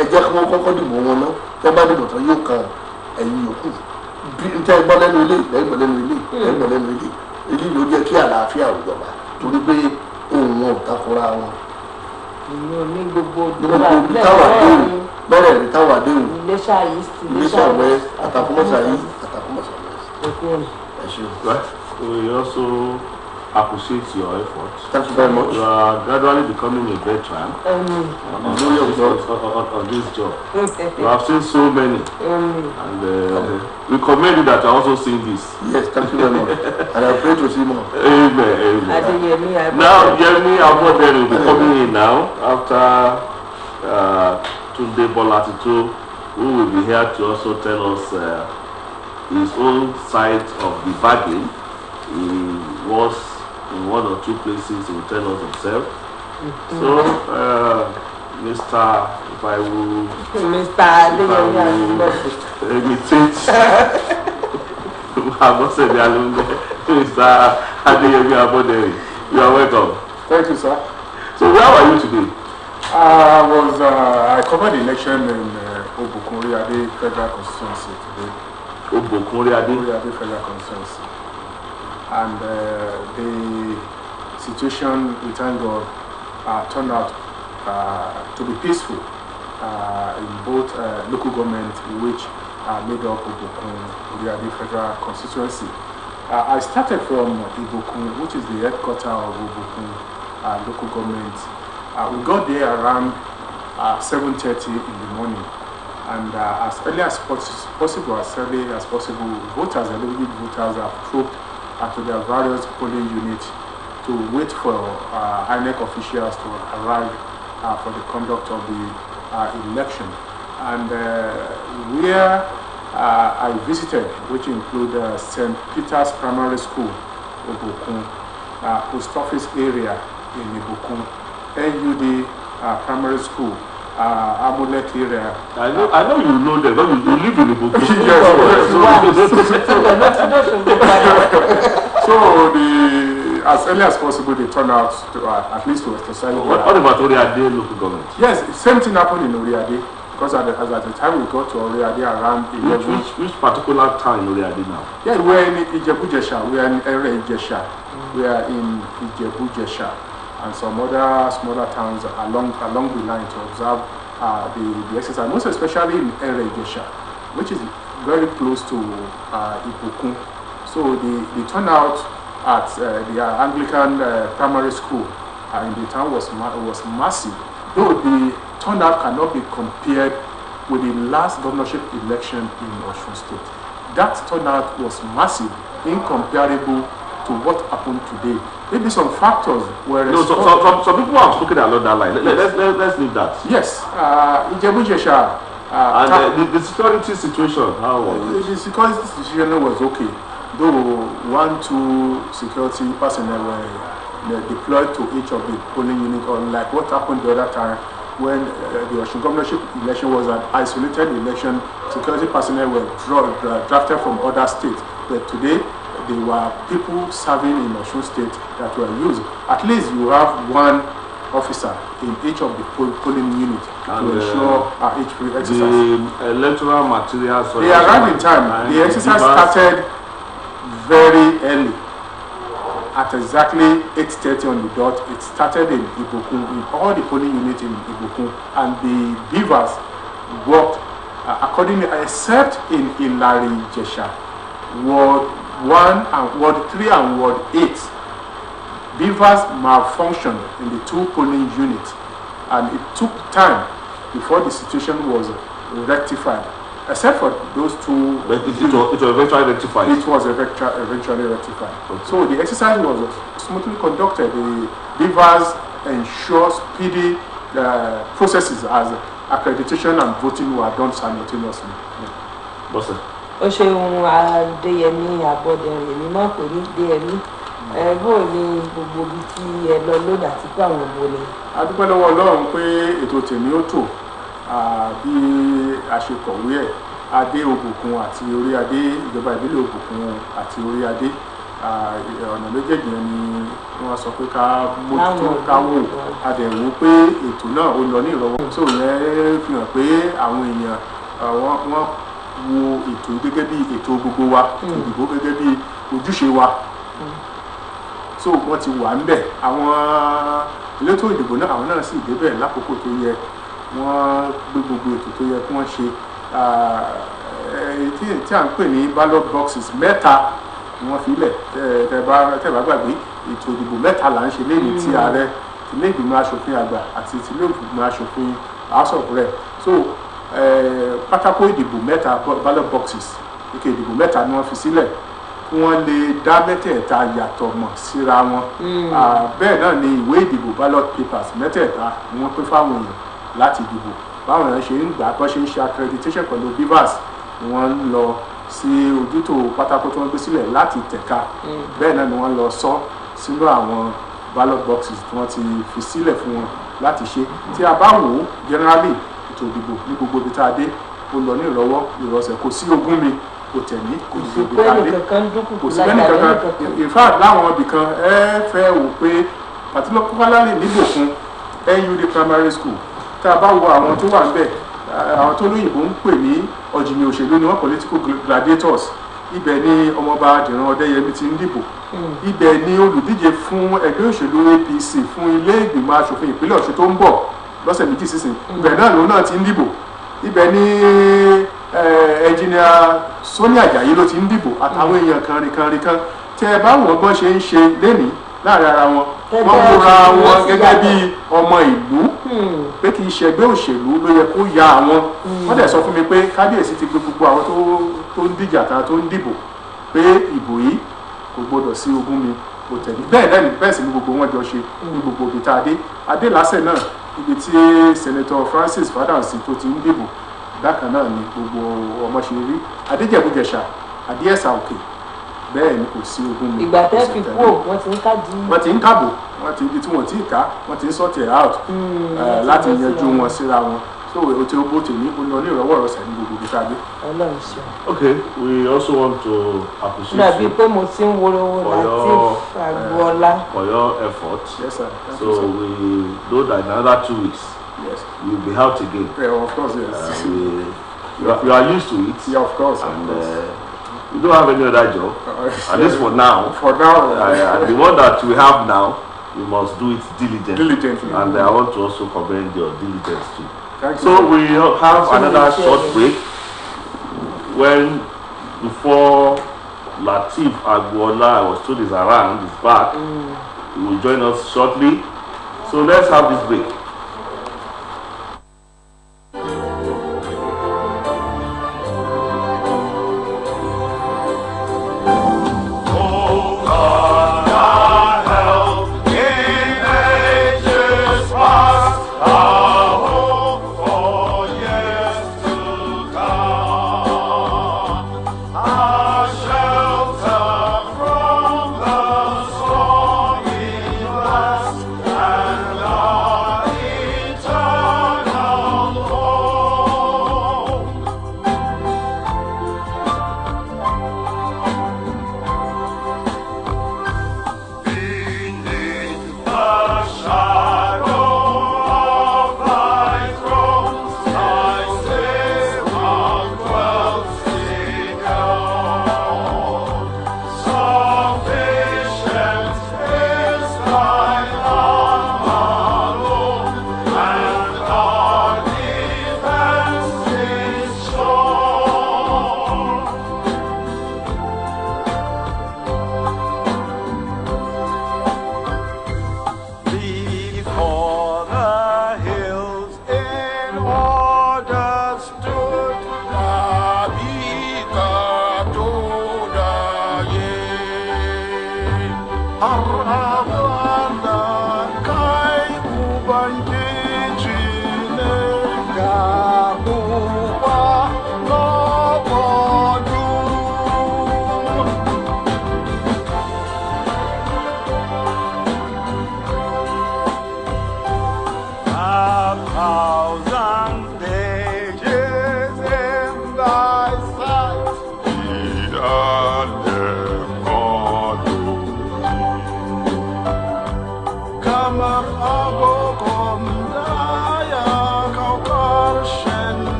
ẹ jẹ́ kí wọ́n kọ́kọ́ dìbò wọn náà tẹ́ bá dìbò tán yóò kan ẹ̀yìn yòókù bí n tẹ́ gbọ́ lẹ́nu ilé lẹ́gbọ́ lẹ́nu ilé lẹ́gbọ́ lẹ́nu ilé èyí ló jẹ́ kí àlàáfíà ò jọba torí pé òun wọn ò takora wọn. ní gbogbo lọ́rọ̀ ẹ̀rí táwà déhùn Iléṣà East Iléṣà West Àtàkùnmọ̀sà East Àtàkùnmọ̀sà West. ẹ ṣe. We also appreciate your efforts. Thank you very much. You are gradually becoming a veteran on this job. You have seen so many, and we commend you that you are also seeing this. Yes, thank you very much. And I pray to see more. Amen. Now, Yemi Abodere will be coming in now after Tunde Bolatito, who will be here to also tell us his own side of the bargain. He was in one or two places, he will tell us himself. So, Mr. If I will imitate, I have not said the alumni. Mr. Adeyemi Abodere. You are welcome. Thank you, sir. So where are you today? I covered the election in Obukunriade Federal Constituency today. Obukunriade Federal Constituency. And the situation, we thank God, turned out to be peaceful in both local governments which made up Obukunriade Federal Constituency. I started from Ibukun, which is the headquarters of Ibukun local government. We got there around 7:30 in the morning, and as early as possible, eligible voters have trooped to their various polling units to wait for INEC officials to arrive for the conduct of the election. And where I visited, which include St. Peter's Primary School, Ibukun, Post Office area in Ibukun, NUD Primary School, Amulet area. I know you know them, but you live in Ibukun. So as early as possible, they turn out to at least to exercise. What about Oriade local government? Yes, same thing happened in Oriade. Because at the time we got to Oriade around 11. Which particular town in Oriade now? Yeah, we are in Ijebu-Jesha. We are in Ere Ijesha. We are in Ijebu-Jesha and some other smaller towns along the line to observe the exercise, most especially in Ere Ijesha, which is very close to Ibukun. So the turnout at the Anglican primary school in the town was massive. Though the turnout cannot be compared with the last governorship election in Osun State. That turnout was massive, incomparable to what happened today. Maybe some factors were. No, some people have spoken along that line. Let's leave that. Yes, Ijebu-Jesha. And the security situation, how was it? The security situation was okay, though 1-2 security personnel were deployed to each of the polling units, unlike what happened the other time when the Osun governorship election was an isolated election. Security personnel were drafted from other states, but today there were people serving in Osun State that were used. At least you have one officer in each of the polling units to ensure each exercise. The electoral materials. They arrived in time. The exercise started very early. At exactly 8:30 on the dot, it started in Ibukun, in all the polling units in Ibukun, and the beavers worked accordingly, except in Ilari Jesha, Ward 1 and Ward 3 and Ward 8. Beavers malfunctioned in the 2 polling units, and it took time before the situation was rectified. Except for those 2, but it was eventually rectified. It was eventually rectified. Okay. So the exercise was smoothly conducted. The beavers ensure speedy processes as accreditation and voting were done simultaneously. Boss. Ó ṣeun Adéyẹmí Abọ́dẹrìn èmi náà kò ní Adéyẹmí bó ni gbogbo ibi tí ẹ lọ lónìí àti pé àwọn òbò ni. A dúpẹ́ lọ́wọ́ Ọlọ́run pé ètò tèmi ó tò bí a ṣe kọ̀wé ẹ̀ adé Òbùkun àti orí adé ìjọba ìbílẹ̀ Òbùkun àti orí adé ọ̀nà méjèèjì ni wọ́n sọ pé ká mójútó ká wò adẹ̀wò pé ètò náà ó lọ ní ìrọ̀wọ́ tó yẹn fi hàn pé àwọn èèyàn wọ́n wo ètò gẹ́gẹ́ bí ètò gbogbo wa ìdìbò gẹ́gẹ́ bí ojúṣe wa so wọ́n ti wà ń bẹ̀ àwọn elétò ìdìbò náà àwọn náà sì débẹ̀ lákòókò tó yẹ wọ́n gbé gbogbo ètò tó yẹ kí wọ́n ṣe tí à ń pè ní ballot boxes mẹ́ta ni wọ́n fi lẹ̀ tẹ́ bá gbàgbé ètò ìdìbò mẹ́ta là ń ṣe lẹ́yìn tí ààrẹ ilé ìgbìmọ̀ asòfin àgbà àti ilé ìgbìmọ̀ asòfin house of rep so pátákó ìdìbò mẹ́ta ballot boxes ike ìdìbò mẹ́ta ni wọ́n fi sílẹ̀ kí wọ́n lè dá mẹ́tẹ̀ẹ̀ta yàtọ̀ mọ̀ síra wọn bẹ́ẹ̀ náà ni ìwé ìdìbò ballot papers mẹ́tẹ̀ẹ̀ta ni wọ́n pín fáwọn èèyàn láti dìbò báwọn èèyàn ṣe ń gbà bọ́ ṣe ń ṣe accreditation pẹ̀lú beavers ni wọ́n ń lọ sí ojútò pátákó tí wọ́n gbé sílẹ̀ láti tẹ̀ka bẹ́ẹ̀ náà ni wọ́n lọ sọ sínú àwọn ballot boxes tí wọ́n ti fi sílẹ̀ fún wọn láti ṣe tí a bá wò ó generally ètò ìdìbò ní gbogbo ibi tá a dé ó lọ ní ìrọwọ́ ìrọsẹ̀ kò sí ogún mi kò tẹ̀lé kò sí dìbò pé ìtàdé ẹnìkankan dúnkù kò sí bẹ́ẹ̀ nìkankan in fact láwọn ibì kan ẹ fẹ́ wò pé particularly níbòkun NUD primary school tá a bá wo àwọn tó wà níbẹ̀ àwọn tó lóyìnbó ń pè ní ọ̀jìnì òṣèlú ni wọ́n political gladiators ibẹ̀ ni ọmọọba Dìran Ọdẹ́yẹmí ti ń dìbò ibẹ̀ ni olùdíje fún ẹgbẹ́ òṣèlú APC fún ilé ìgbìmọ̀ asòfin ìpínlẹ̀ Ọ̀ṣun tó ń bọ̀ lọ́sẹ̀ méjì sísìn ibẹ̀ náà lòun náà ti ń dìbò ibẹ̀ ni ẹnjìnìà Sọ́ní Àjàyí ló ti ń dìbò àtàwọn èèyàn kan tẹ ẹ bá wọn gbọ́n ṣe ń ṣe lénìí láàrin ara wọn wọ́n múra wọn gẹ́gẹ́ bí ọmọ ìlú pé kì í ṣe ẹgbẹ́ òṣèlú ló yẹ kó ya àwọn wọ́n dẹ̀ sọ fún mi pé kábíyèsí ti gbé gbogbo àwọn tó ń díjà tán tó ń dìbò pé ìbò yìí kò gbọdọ̀ sí ogún mi kò tẹ̀lé bẹ́ẹ̀ sì ni gbogbo wọn jọ ṣe ní gbogbo ibi tá a dé lásẹ̀ náà ibi tí Senator Francis Fádáǹsì tó ti ń dìbò bákan náà ni gbogbo ọmọ ṣe rí Adéjẹ̀bú-Jẹ̀ṣà Adéẹ̀sà Òkè bẹ́ẹ̀ ni kò sí ogún mi. ìgbà tẹ́ fi kú wọ́n ti ń kájí. wọ́n ti ń kábò wọ́n ti ibi tí wọ́n ti ká wọ́n ti ń sort out láti yanjú wọn síra wọn so o ti gbó tèmi o lọ ní ìrọwọ́rọsẹ̀ ní gbogbo ìta dé. Ọlọ́run ṣe. Okay, we also want to appreciate dàbí you pé mo ti ń wọ́rọ́wọ́ láti Agboola. for your effort. Yes, sir. So we know that in another 2 weeks yes, you will be out again. Yeah, of course, yes. You are used to it. Yeah, of course. And you don't have any other job, at least for now. For now. And the one that we have now, you must do it diligently. And I want to also commend your diligence too. So we have another short break when before Lateef Agboola, I was told is around, is back. He will join us shortly. So let's have this break.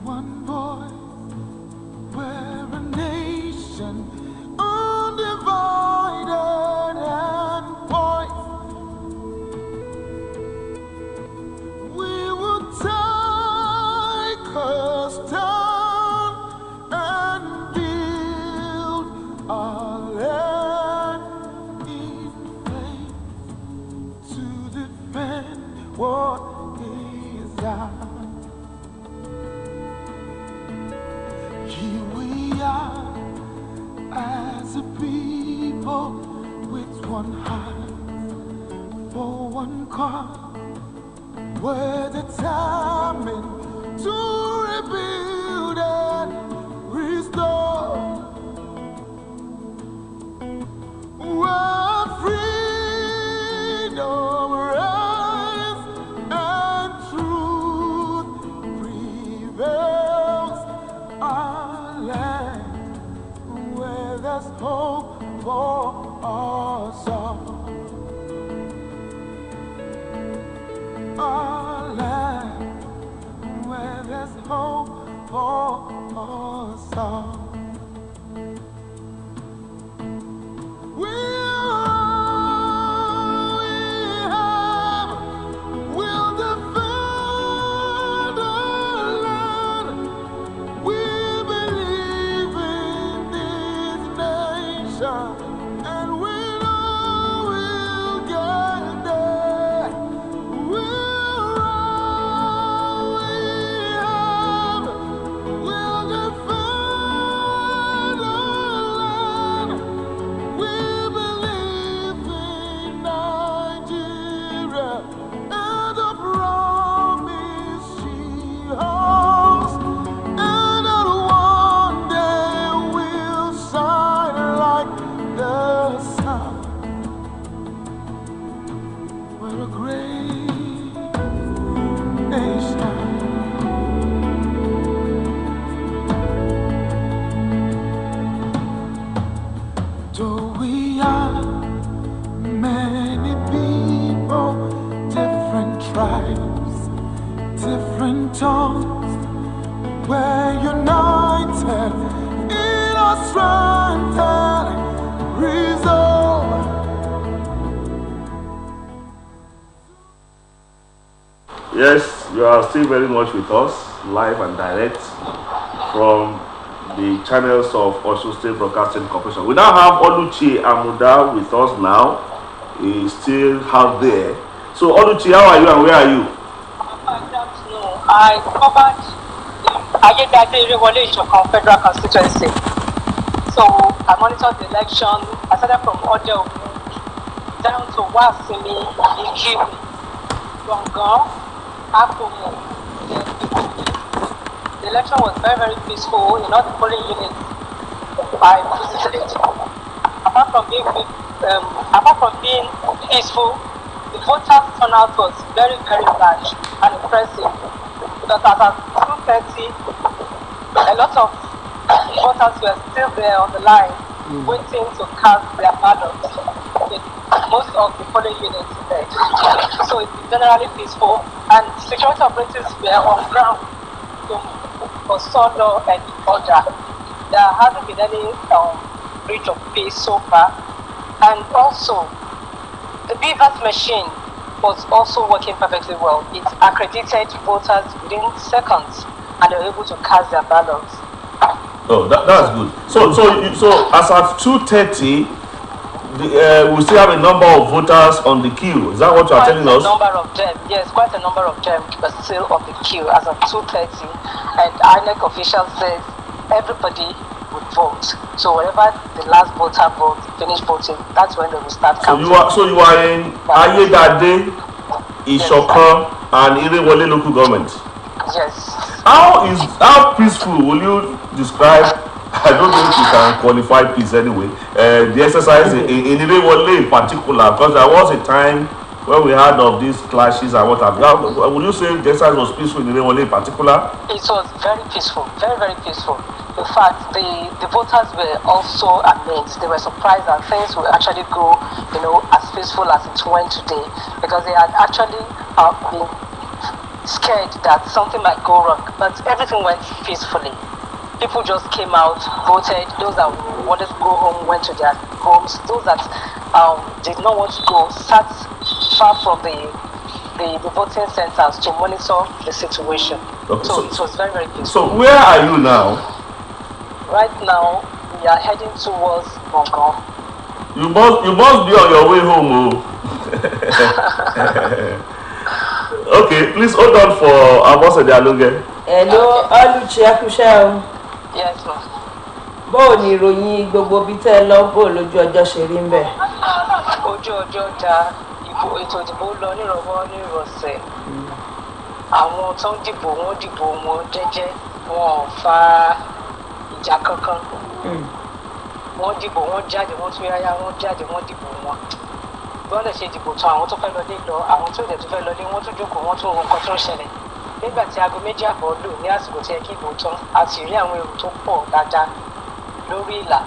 one voice. We're a nation undivided and poised. We will take us down and build our land in faith to defend what is ours. Here we are as a people with one heart for one cause. We're determined to rebuild and restore. Where freedom reigns and truth prevails. Our land where there's hope for us all. Our land where there's hope for us all. We'll defend our land. We believe in this nation, and we know we'll get there. We'll defend our land. We believe in Nigeria and the promise she holds, and that one day we'll shine like the sun. We're a great nation. Though we are many people, different tribes, different tongues, we're united in our strength and resolve. Yes, you are still very much with us, live and direct from the channels of Osun State Broadcasting Corporation. We now have Oluchi Amuda with us now. He's still out there. So Oluchi, how are you and where are you? I covered Ayedade Irewole Isokan Federal Constituency. So I monitored the election. I started from Ode down to Wasimi, Ikiri, Gongon, Akumu. The election was very, very peaceful in all the polling units I visited. Apart from being peaceful, the voters turnout was very, very large and impressive. Because as at 2:30, a lot of voters were still there on the line, waiting to cast their ballots in most of the polling units there. So it's generally peaceful, and security operatives were on ground for order and order. There hasn't been any breach of peace so far. And also, the BVAS machine was also working perfectly well. It accredited voters within seconds, and they were able to cast their ballots. Oh, that's good. So as at 2:30, we still have a number of voters on the queue. Is that what you are telling us? Quite a number of them, yes, quite a number of them were still on the queue as of 2:30, and INEC officials said everybody would vote. So whenever the last voter votes, finish voting, that's when they will start counting. So you are in Ayedade, Isokan, and Irewole local government. Yes. How peaceful will you describe? I don't know if you can qualify peace anyway. The exercise in Irewole in particular, because there was a time when we heard of these clashes and what have you. Would you say the exercise was peaceful in Irewole in particular? It was very peaceful, very, very peaceful. In fact, the voters were also amazed. They were surprised that things will actually go, as peaceful as it went today, because they had actually been scared that something might go wrong, but everything went peacefully. People just came out, voted. Those that wanted to go home went to their homes. Those that did not want to go sat far from the voting centers to monitor the situation. Okay, so it was very, very peaceful. So where are you now? Right now, we are heading towards Bongon. You must be on your way home. Okay, please hold on for Abose Dialogue. Hello, Oluchi Akusha. Yes, ma'am. Báwo ni ìròyìn gbogbo bí tẹ́ lọ bó lójú ọjọ́ ṣe rí ń bẹ̀? Ojú ọjọ́ da ètò ìdìbò lọ nírọ̀wọ́ nírọ̀sẹ̀. Àwọn tó ń dìbò wọn jẹ́jẹ́, wọn ò fa ìjà kankan. Wọ́n dìbò wọ́n jáde wọ́n tún yáyá wọ́n jáde wọ́n dìbò wọn. Bí wọ́n lè ṣe dìbò tán àwọn tó fẹ́ lọlé lọ àwọn tó dẹ̀ tó fẹ́ lọlé wọ́n tún jókòó wọ́n tún wo nǹkan tó ń ṣẹlẹ̀. Nígbà tí aago 2:00 lù ní àsìkò tí ẹ kí ìbò tán a sì rí àwọn èrò tó pọ̀ dáadáa lórí ìlà.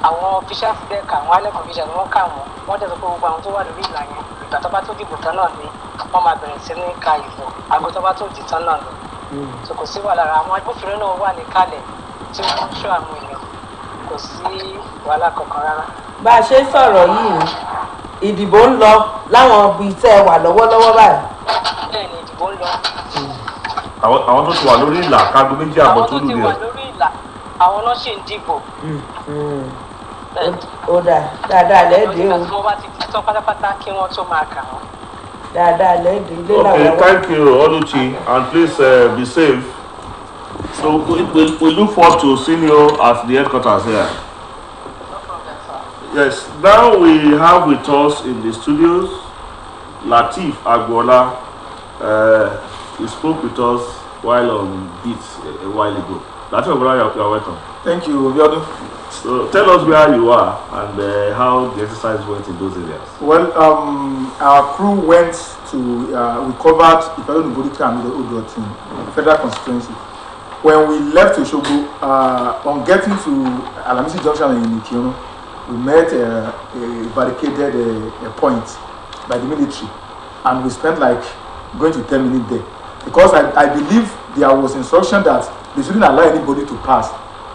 Àwọn official fúdẹ̀ kà wọ́n alẹ́ kọ̀ọ̀fíṣà ni wọ́n kà wọ́n dẹ̀ sọ pé gbogbo àwọn tó wà lórí ìlà yẹn ìgbà tó bá tó dìbò tán náà ni wọ́n máa bẹ̀rẹ̀ sí ní ka ìbò aago tó bá tó dì tán náà lọ. So kò sí wàhálà àwọn agbófinró náà wà níkàlẹ̀ tí wọ́n ń ṣọ́ àwọn èèyàn kò sí wàhálà kankan rárá. Bá a ṣe sọ̀rọ̀ yìí ìdìbò ń lọ láwọn ibi tẹ́ ẹ wà lọ́wọ́lọ́wọ́ báyìí. Bẹ́ẹ̀ ni ìdìbò ń lọ. Àwọn tó ti wà lórí ìlà kágo 2:00 tó lù Àwọn tó ti wà lórí ìlà àwọn náà ṣì ń dìbò. Ó dáadáa lẹ́ẹ̀dẹ́ o. Tí wọ́n bá ti di tán pátápátá kí wọ́n tó máa kà wọ́n. Dáadáa lẹ́ẹ̀dẹ́ ilé làwọn. Okay, thank you, Oluchi, and please be safe. So we look forward to seeing you at the headquarters here. Yes, now we have with us in the studios Lateef Agbola. He spoke with us while on Beats a while ago. Lateef Agbola, you are welcome. Thank you, Obiodun. So tell us where you are and how the exercise went in those areas. Well, our crew went to, we covered Ibadan Bodika and Odo team, Federal Constituency. When we left Osogbo, on getting to Alamisi Junction in Ikiono, we met a barricaded point by the military, and we spent like going to 10 minutes there. Because I believe there was instruction that they shouldn't allow anybody to pass,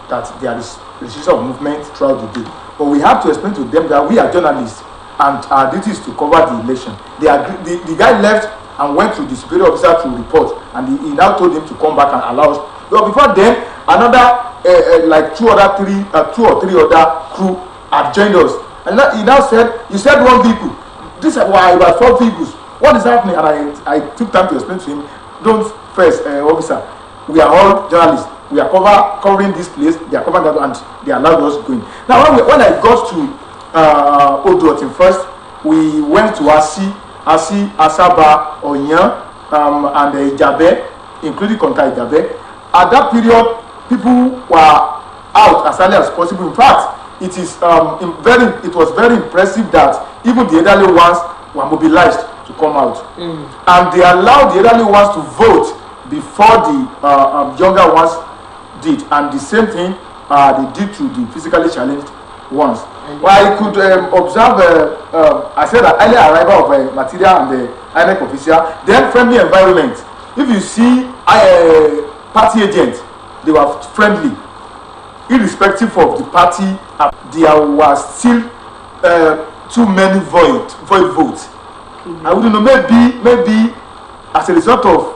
that there is restriction of movement throughout the day. But we have to explain to them that we are journalists and our duty is to cover the election. The guy left and went to the superior officer to report, and he now told him to come back and allow us. But before then, another like two or three other crew had joined us. And he now said, "You said one vehicle. This were about 4 vehicles. What is happening?" And I took time to explain to him, "Don't first, officer. We are all journalists. We are covering this place. They are covering that, and they allowed us going." Now, when I got to Odotin first, we went to Asi, Asaba, Oyan, and Ijabe, including Konta Ijabe. At that period, people were out as early as possible. In fact, it was very impressive that even the elderly ones were mobilized to come out, and they allowed the elderly ones to vote before the younger ones did, and the same thing they did to the physically challenged ones. Well, I could observe, I said that early arrival of material and the INEC official, then friendly environment. If you see party agents, they were friendly, irrespective of the party. There were still too many void votes. I wouldn't know, maybe as a result of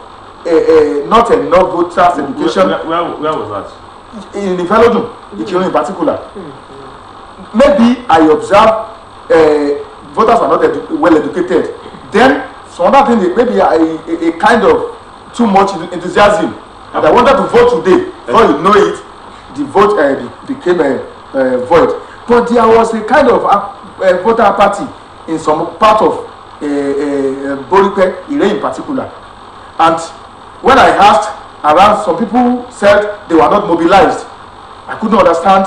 not enough voters education. Where was that? In the Velodun, in particular. Maybe I observed voters were not well educated. Then some other thing, maybe a kind of too much enthusiasm. And I wanted to vote today. Before you know it, the vote became void. But there was a kind of voter apathy in some part of Boripe, Ire in particular. And when I asked around, some people said they were not mobilized. I couldn't understand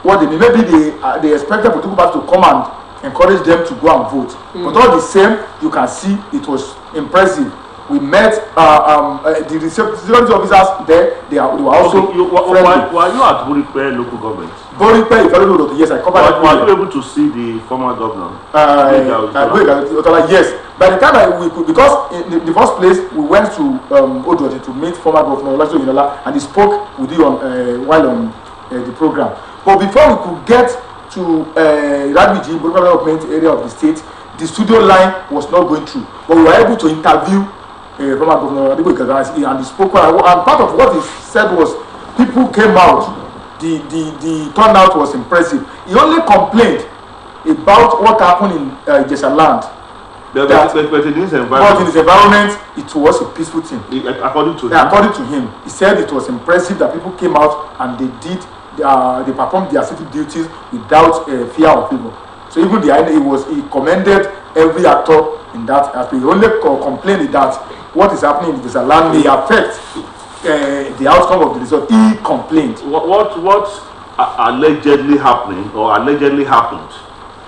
what they mean. Maybe they expected Putukuba to come and encourage them to go and vote. But all the same, you can see it was impressive. We met the security officers there. They were also also friendly. Were you at Boripe local government? Boripe Ifelodun, yes, I covered. Were you able to see the former governor? Yes. By the time we could, because in the first place we went to Oduoti to meet former governor Olaso Yinola, and he spoke with you on while on the program. But before we could get to Rabiji, Boripe development area of the state, the studio line was not going through. But we were able to interview former governor and he spoke. And part of what he said was people came out. The turnout was impressive. He only complained about what happened in Jesha land. But in this environment, it was a peaceful thing. According to him? According to him, he said it was impressive that people came out and they performed their civic duties without fear of people. So even he commended every actor in that aspect. He only complained that what is happening in Jesha land may affect the outcome of the result. He complained. What allegedly happening or allegedly happened?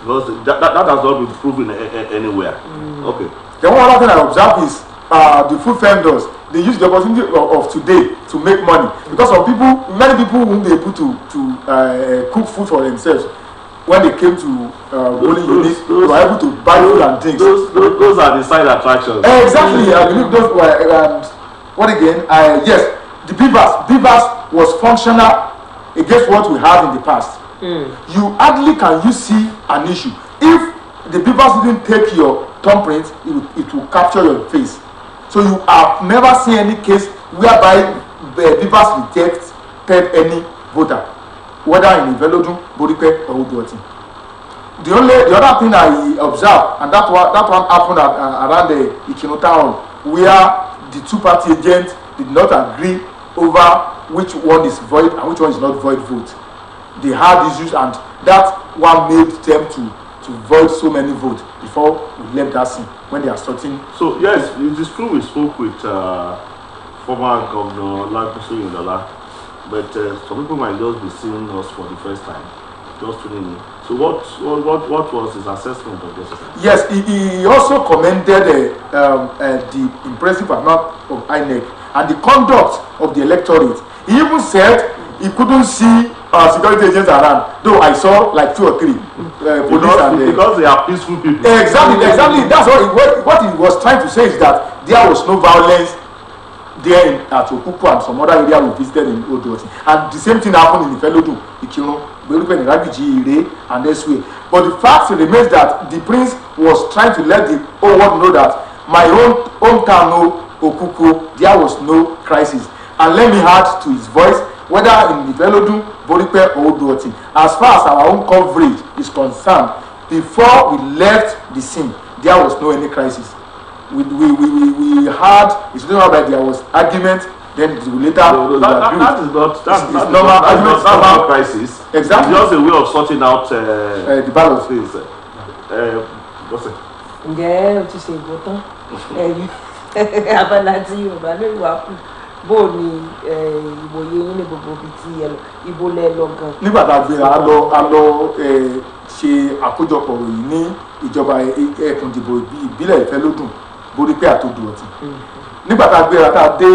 Because that has not been proven anywhere. Okay. The one other thing I observe is the food vendors. They use the opportunity of today to make money because many people won't be able to cook food for themselves. When they came to Bowling Unit, they were able to buy food and drinks. Those are the side attractions. Exactly. I believe those were. And what again? Yes, the Beavers was functional against what we had in the past. You hardly can you see an issue. If the Beavers didn't take your thumbprint, it will capture your face. So you have never seen any case whereby Beavers rejected any voter, whether in Ivelodun, Boripe or Oduoti. The other thing I observed, and that one happened around the Ikino town, where the two-party agents did not agree over which one is void and which one is not void vote. They had issues, and that one made them to void so many votes before we left that scene when they are starting. So yes, it is true we spoke with former Governor Olaso Yinola, but some people might just be seeing us for the first time, just tuning in. So what was his assessment of this? Yes, he also commended the impressive amount of INEC and the conduct of the electorate. He even said he couldn't see security agents around, though I saw like 2 or 3 police because they are peaceful people. Exactly. That's what he was trying to say is that there was no violence there at Okuku and some other area we visited in Oduoti, and the same thing happened in Ifelodun, Ikirun, Boripe, Rabiji, Ire, and elsewhere. But the fact remains that the prince was trying to let the whole world know that my own hometown, Okuku, there was no crisis. And let me add to his voice, whether in Ifelodun, Boripe or Oduoti, as far as our own coverage is concerned, before we left the scene, there was no any crisis. We had, it's not that there was argument, then later that is not crisis. Exactly. It's just a way of sorting out the balance. What's it? Ǹjẹ́ o ti ṣe ìbò tán? Abala tí Yorùbá ló wà kù. Bó ni ìwòye yín ní gbogbo ibi tí ẹ lọ, ibo lẹ lọ gan? Nígbà tá a gbé a lọ ṣe àkójọpọ̀ ròyìn ní ìjọba ẹkùn ìdìbò ìbílẹ̀ Ìfẹ́lódùn, Boripe àti Oduoti. Nígbà tá a gbéra tá a dé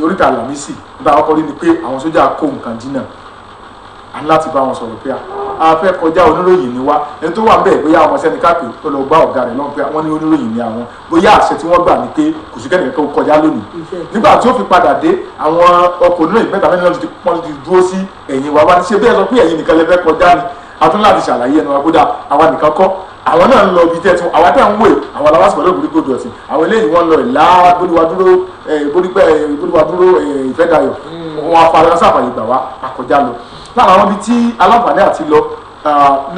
oríta Àlàmísì, nígbà wọn kọrí ni pé àwọn sójà kó nǹkan dínà, a ní láti bá wọn sọ̀rọ̀ pé a fẹ́ kọjá oníròyìn ni wá, ẹni tó wà ń bẹ̀ bóyá ọmọ sẹ́ni káàpì tó lọ gbá ọ̀gá rẹ̀ lọ́wọ́ pé wọ́n ní oníròyìn ni àwọn, bóyá àṣẹ tí wọ́n gbà ní pé kò sí kẹ́nìkan kó kọjá lónìí. Nígbà tí ó fi padà dé, àwọn ọkọ̀ oníròyìn mẹ́ta mẹ́rin wọ́n ti dúró sí ẹ̀yìn wa, wá ní ṣe bí ẹ sọ pé ẹ̀yin nìkan lẹ fẹ́ kọjá ni, a tún láti ṣàlàyé ẹnu wa kódà àwa nìkan kọ́, àwọn náà ń lọ ibi tẹ́ tí àwọn tẹ́ ń wò àwọn aláwàsí pẹ̀lú Boripe Oduoti, àwọn eléyìí wọ́n lọ ìlà Bólúwadúró Ìfẹ́dayọ̀, wọn afárá sáfàyè gbà wá àkọjá lọ. Lára àwọn ibi tí aláǹfààní àti lọ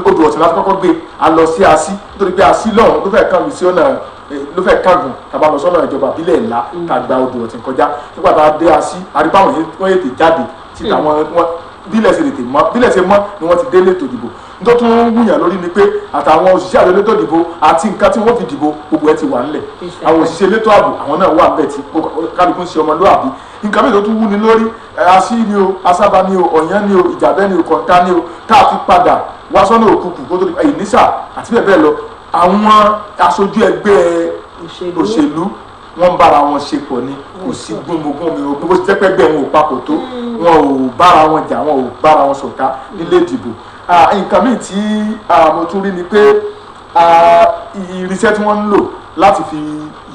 Oduoti láti kọ́kọ́ gbé a lọ sí Así, nítorí pé Así lọ́hùn ló fẹ́ kàn sí ọ̀nà ló fẹ́ kángun tàbá lọ sọ́nà ìjọba ìbílẹ̀ ńlá tàgbà Oduoti kọjá. Nígbà tá a dé Así àríbáwọn wọ́n yètè jáde tí àwọn bílẹ̀ ṣe mọ́ ni wọ́n ti dé létò ìdìbò. Nítorí tó ń wúyàn lórí ni pé àtàwọn òṣìṣẹ́ àjọ elétò ìdìbò àti nǹkan tí wọ́n fi dìbò gbogbo ẹ ti wà ńlẹ̀. Àwọn òṣìṣẹ́ elétò ààbò àwọn náà wà ńbẹ̀ tí kálukú ń ṣe ọmọlúwàbí. Nǹkan mìíràn tó tún wú ni lórí Así ni o, Asábà ni o, Ọ̀yán ni o, Ìjàbẹ́ ni o, Kọ̀ǹtà ni o, tá a fi padà wá sọ́nà Òkùkù kó tó di Ìnísà àti bẹ́ẹ̀ bẹ́ẹ̀ lọ. Àwọn aṣojú ẹgbẹ́ òṣèlú wọ́n ń bára wọn ṣe pọ̀ ni kò sí gbóngbóng mi ò bó ti jẹ́ pé ẹgbẹ́ wọn ò papọ̀ tó wọn ò bára wọn jà wọn ò bára wọn ṣọ̀tá nílé ìdìbò. Nǹkan míì tí mo tún rí ni pé irinṣẹ́ tí wọ́n ń lò láti fi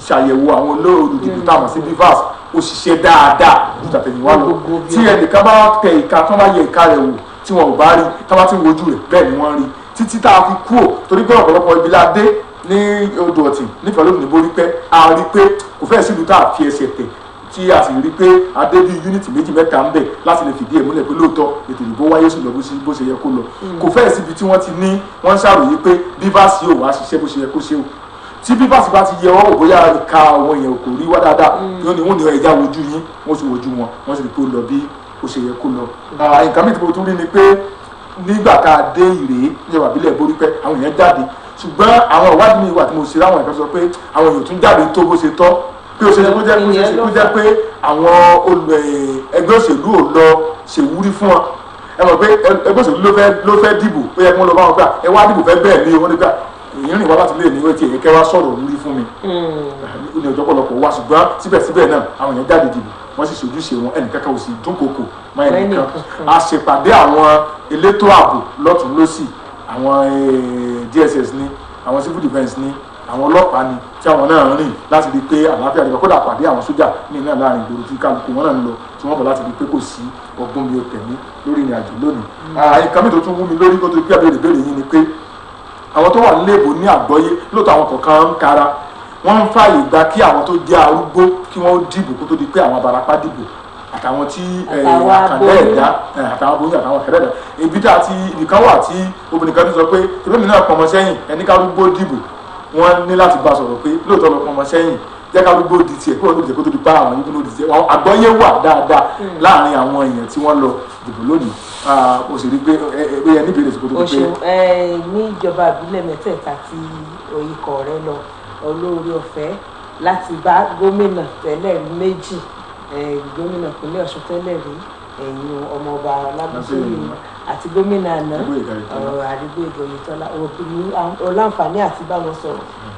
ṣàyẹ̀wò àwọn olùdìbò tá a mọ̀ sí BVAS ó ṣiṣẹ́ dáadáa ju tàtẹ̀yìnwá lọ. Tí ẹnìkan bá tẹ ìka tí wọ́n bá yẹ ìka rẹ̀ wò tí wọn ò bá rí tí wọ́n bá ti ń wojú rẹ̀ bẹ́ẹ̀ ni wọ́n rí títí tá a fi kúrò torí pé ọ̀pọ̀lọpọ̀ ibi la dé ní odò ọ̀tìn nífẹ̀ẹ́ lónìí níbo rí pé a rí pé kò fẹ́ẹ̀ sílùú tá a fi ẹsẹ̀ tẹ̀ tí a sì rí pé a dé bí yúnítì méjì mẹ́ta ń bẹ̀ láti lè fìdí ẹ̀ múlẹ̀ pé lóòótọ́ ètò ìdìbò wáyé sí lọ bó ṣe yẹ kó lọ kò fẹ́ẹ̀ síbi tí wọ́n ti ní wọ́n ń ṣàròyé pé BVAS yóò wá ṣiṣẹ́ bó ṣe yẹ kó ṣe o tí BVAS bá ti yẹ ọ́ bóyá ìka àwọn èèyàn kò rí wá dáadáa yóò ní wọ́n ní ẹja wojú yín wọ́n sì wojú wọn wọ́n sì rí pé ó lọ bí ó ṣe yẹ kó lọ. nǹkan mìíràn tí mo tún rí ni pé nígbà tá a dé Ìrèé níjọba ìbílẹ̀ Borípẹ́ àwọn èèyàn jáde ṣùgbọ́n àwọn ìwádìí mi wà tí mo ṣe láwọn ìkan sọ pé àwọn èèyàn tún jáde tó bó ṣe tọ́ pé ó ṣe kó jẹ́ pé àwọn ẹgbẹ́ òṣèlú ò lọ ṣèwúrí fún wọn ẹ mọ̀ pé ẹgbẹ́ òṣèlú ló fẹ́ dìbò ó yẹ kí wọ́n lọ bá wọn gbà ẹ wá dìbò fẹ́ bẹ́ẹ̀ ni wọ́n ní gbà èyí rìn wá láti lè ní wọ́n ti èyí kẹ́ wá sọ̀rọ̀ wúrí fún mi ní ọjọ́ pọ̀lọpọ̀ wá ṣùgbọ́n síbẹ̀síbẹ̀ náà àwọn èèyàn jáde dìbò wọ́n sì ṣojúṣe wọn ẹnìkankan ò sì dúnkokò mọ́ ẹnìkan a ṣèpàdé àwọn elétò ààbò lọ́tún lọ́sì àwọn DSS ní àwọn civil defence ní àwọn ọlọ́pàá ni tí àwọn náà rìn láti rí i pé àlàáfíà nígbà kódà pàdé àwọn sójà ní ìlànà láàrin ìgboro tí kálukú wọn náà ń lọ tí wọ́n bọ̀ láti rí i pé kò sí ọgbọ́n mi ò tẹ̀mí lórí ìrìn àjò lónìí. nǹkan mi tó tún wú mi lórí kó tó gbé àbẹ̀rẹ̀ ìbéèrè yín ni pé àwọn tó wà nílé ìbò ní àgbọ́yé lóòótọ́ àwọn kọ̀ọ̀kan ń kara wọ́n ń fààyè gba kí àwọn tó jẹ́ arúgbó kí wọ́n dìbò kó tó di pé àwọn abarapá dìbò àtàwọn tí àkàndá ẹ̀dá àtàwọn aboyún àtàwọn àkàndá ẹ̀dá ibi tá àti ibìkan wà tí obìnrin kan ti sọ pé ìbémi náà pọnmọ sẹ́yìn ẹni kárúgbó dìbò wọ́n ní láti bá sọ̀rọ̀ pé lóòótọ́ lọ pọnmọ sẹ́yìn jẹ́ kárúgbó di tiẹ̀ kí wọ́n ló di tiẹ̀ kó tó di pa àwọn yìí ló di tiẹ̀ àgbọ́yé wà dáadáa láàrin àwọn èèyàn tí wọ́n lọ dìbò lónìí o sì rí pé ó yẹ níbi ìrètí kó tó di pé. oṣù ní ìjọba ìbílẹ̀ mẹ́tẹ̀ẹ̀ta tí oyikọ̀ rẹ lọ olóore ọ̀fẹ́ láti bá gómìnà tẹ́lẹ̀ méjì gómìnà ìpínlẹ̀ Ọ̀ṣun tẹ́lẹ̀ rí ẹ̀yìn ọmọọba Ọlábísóyè àti gómìnà àná Àdìgbò Ìgòyètọ́lá ọláǹfààní àti bá wọn sọ̀rọ̀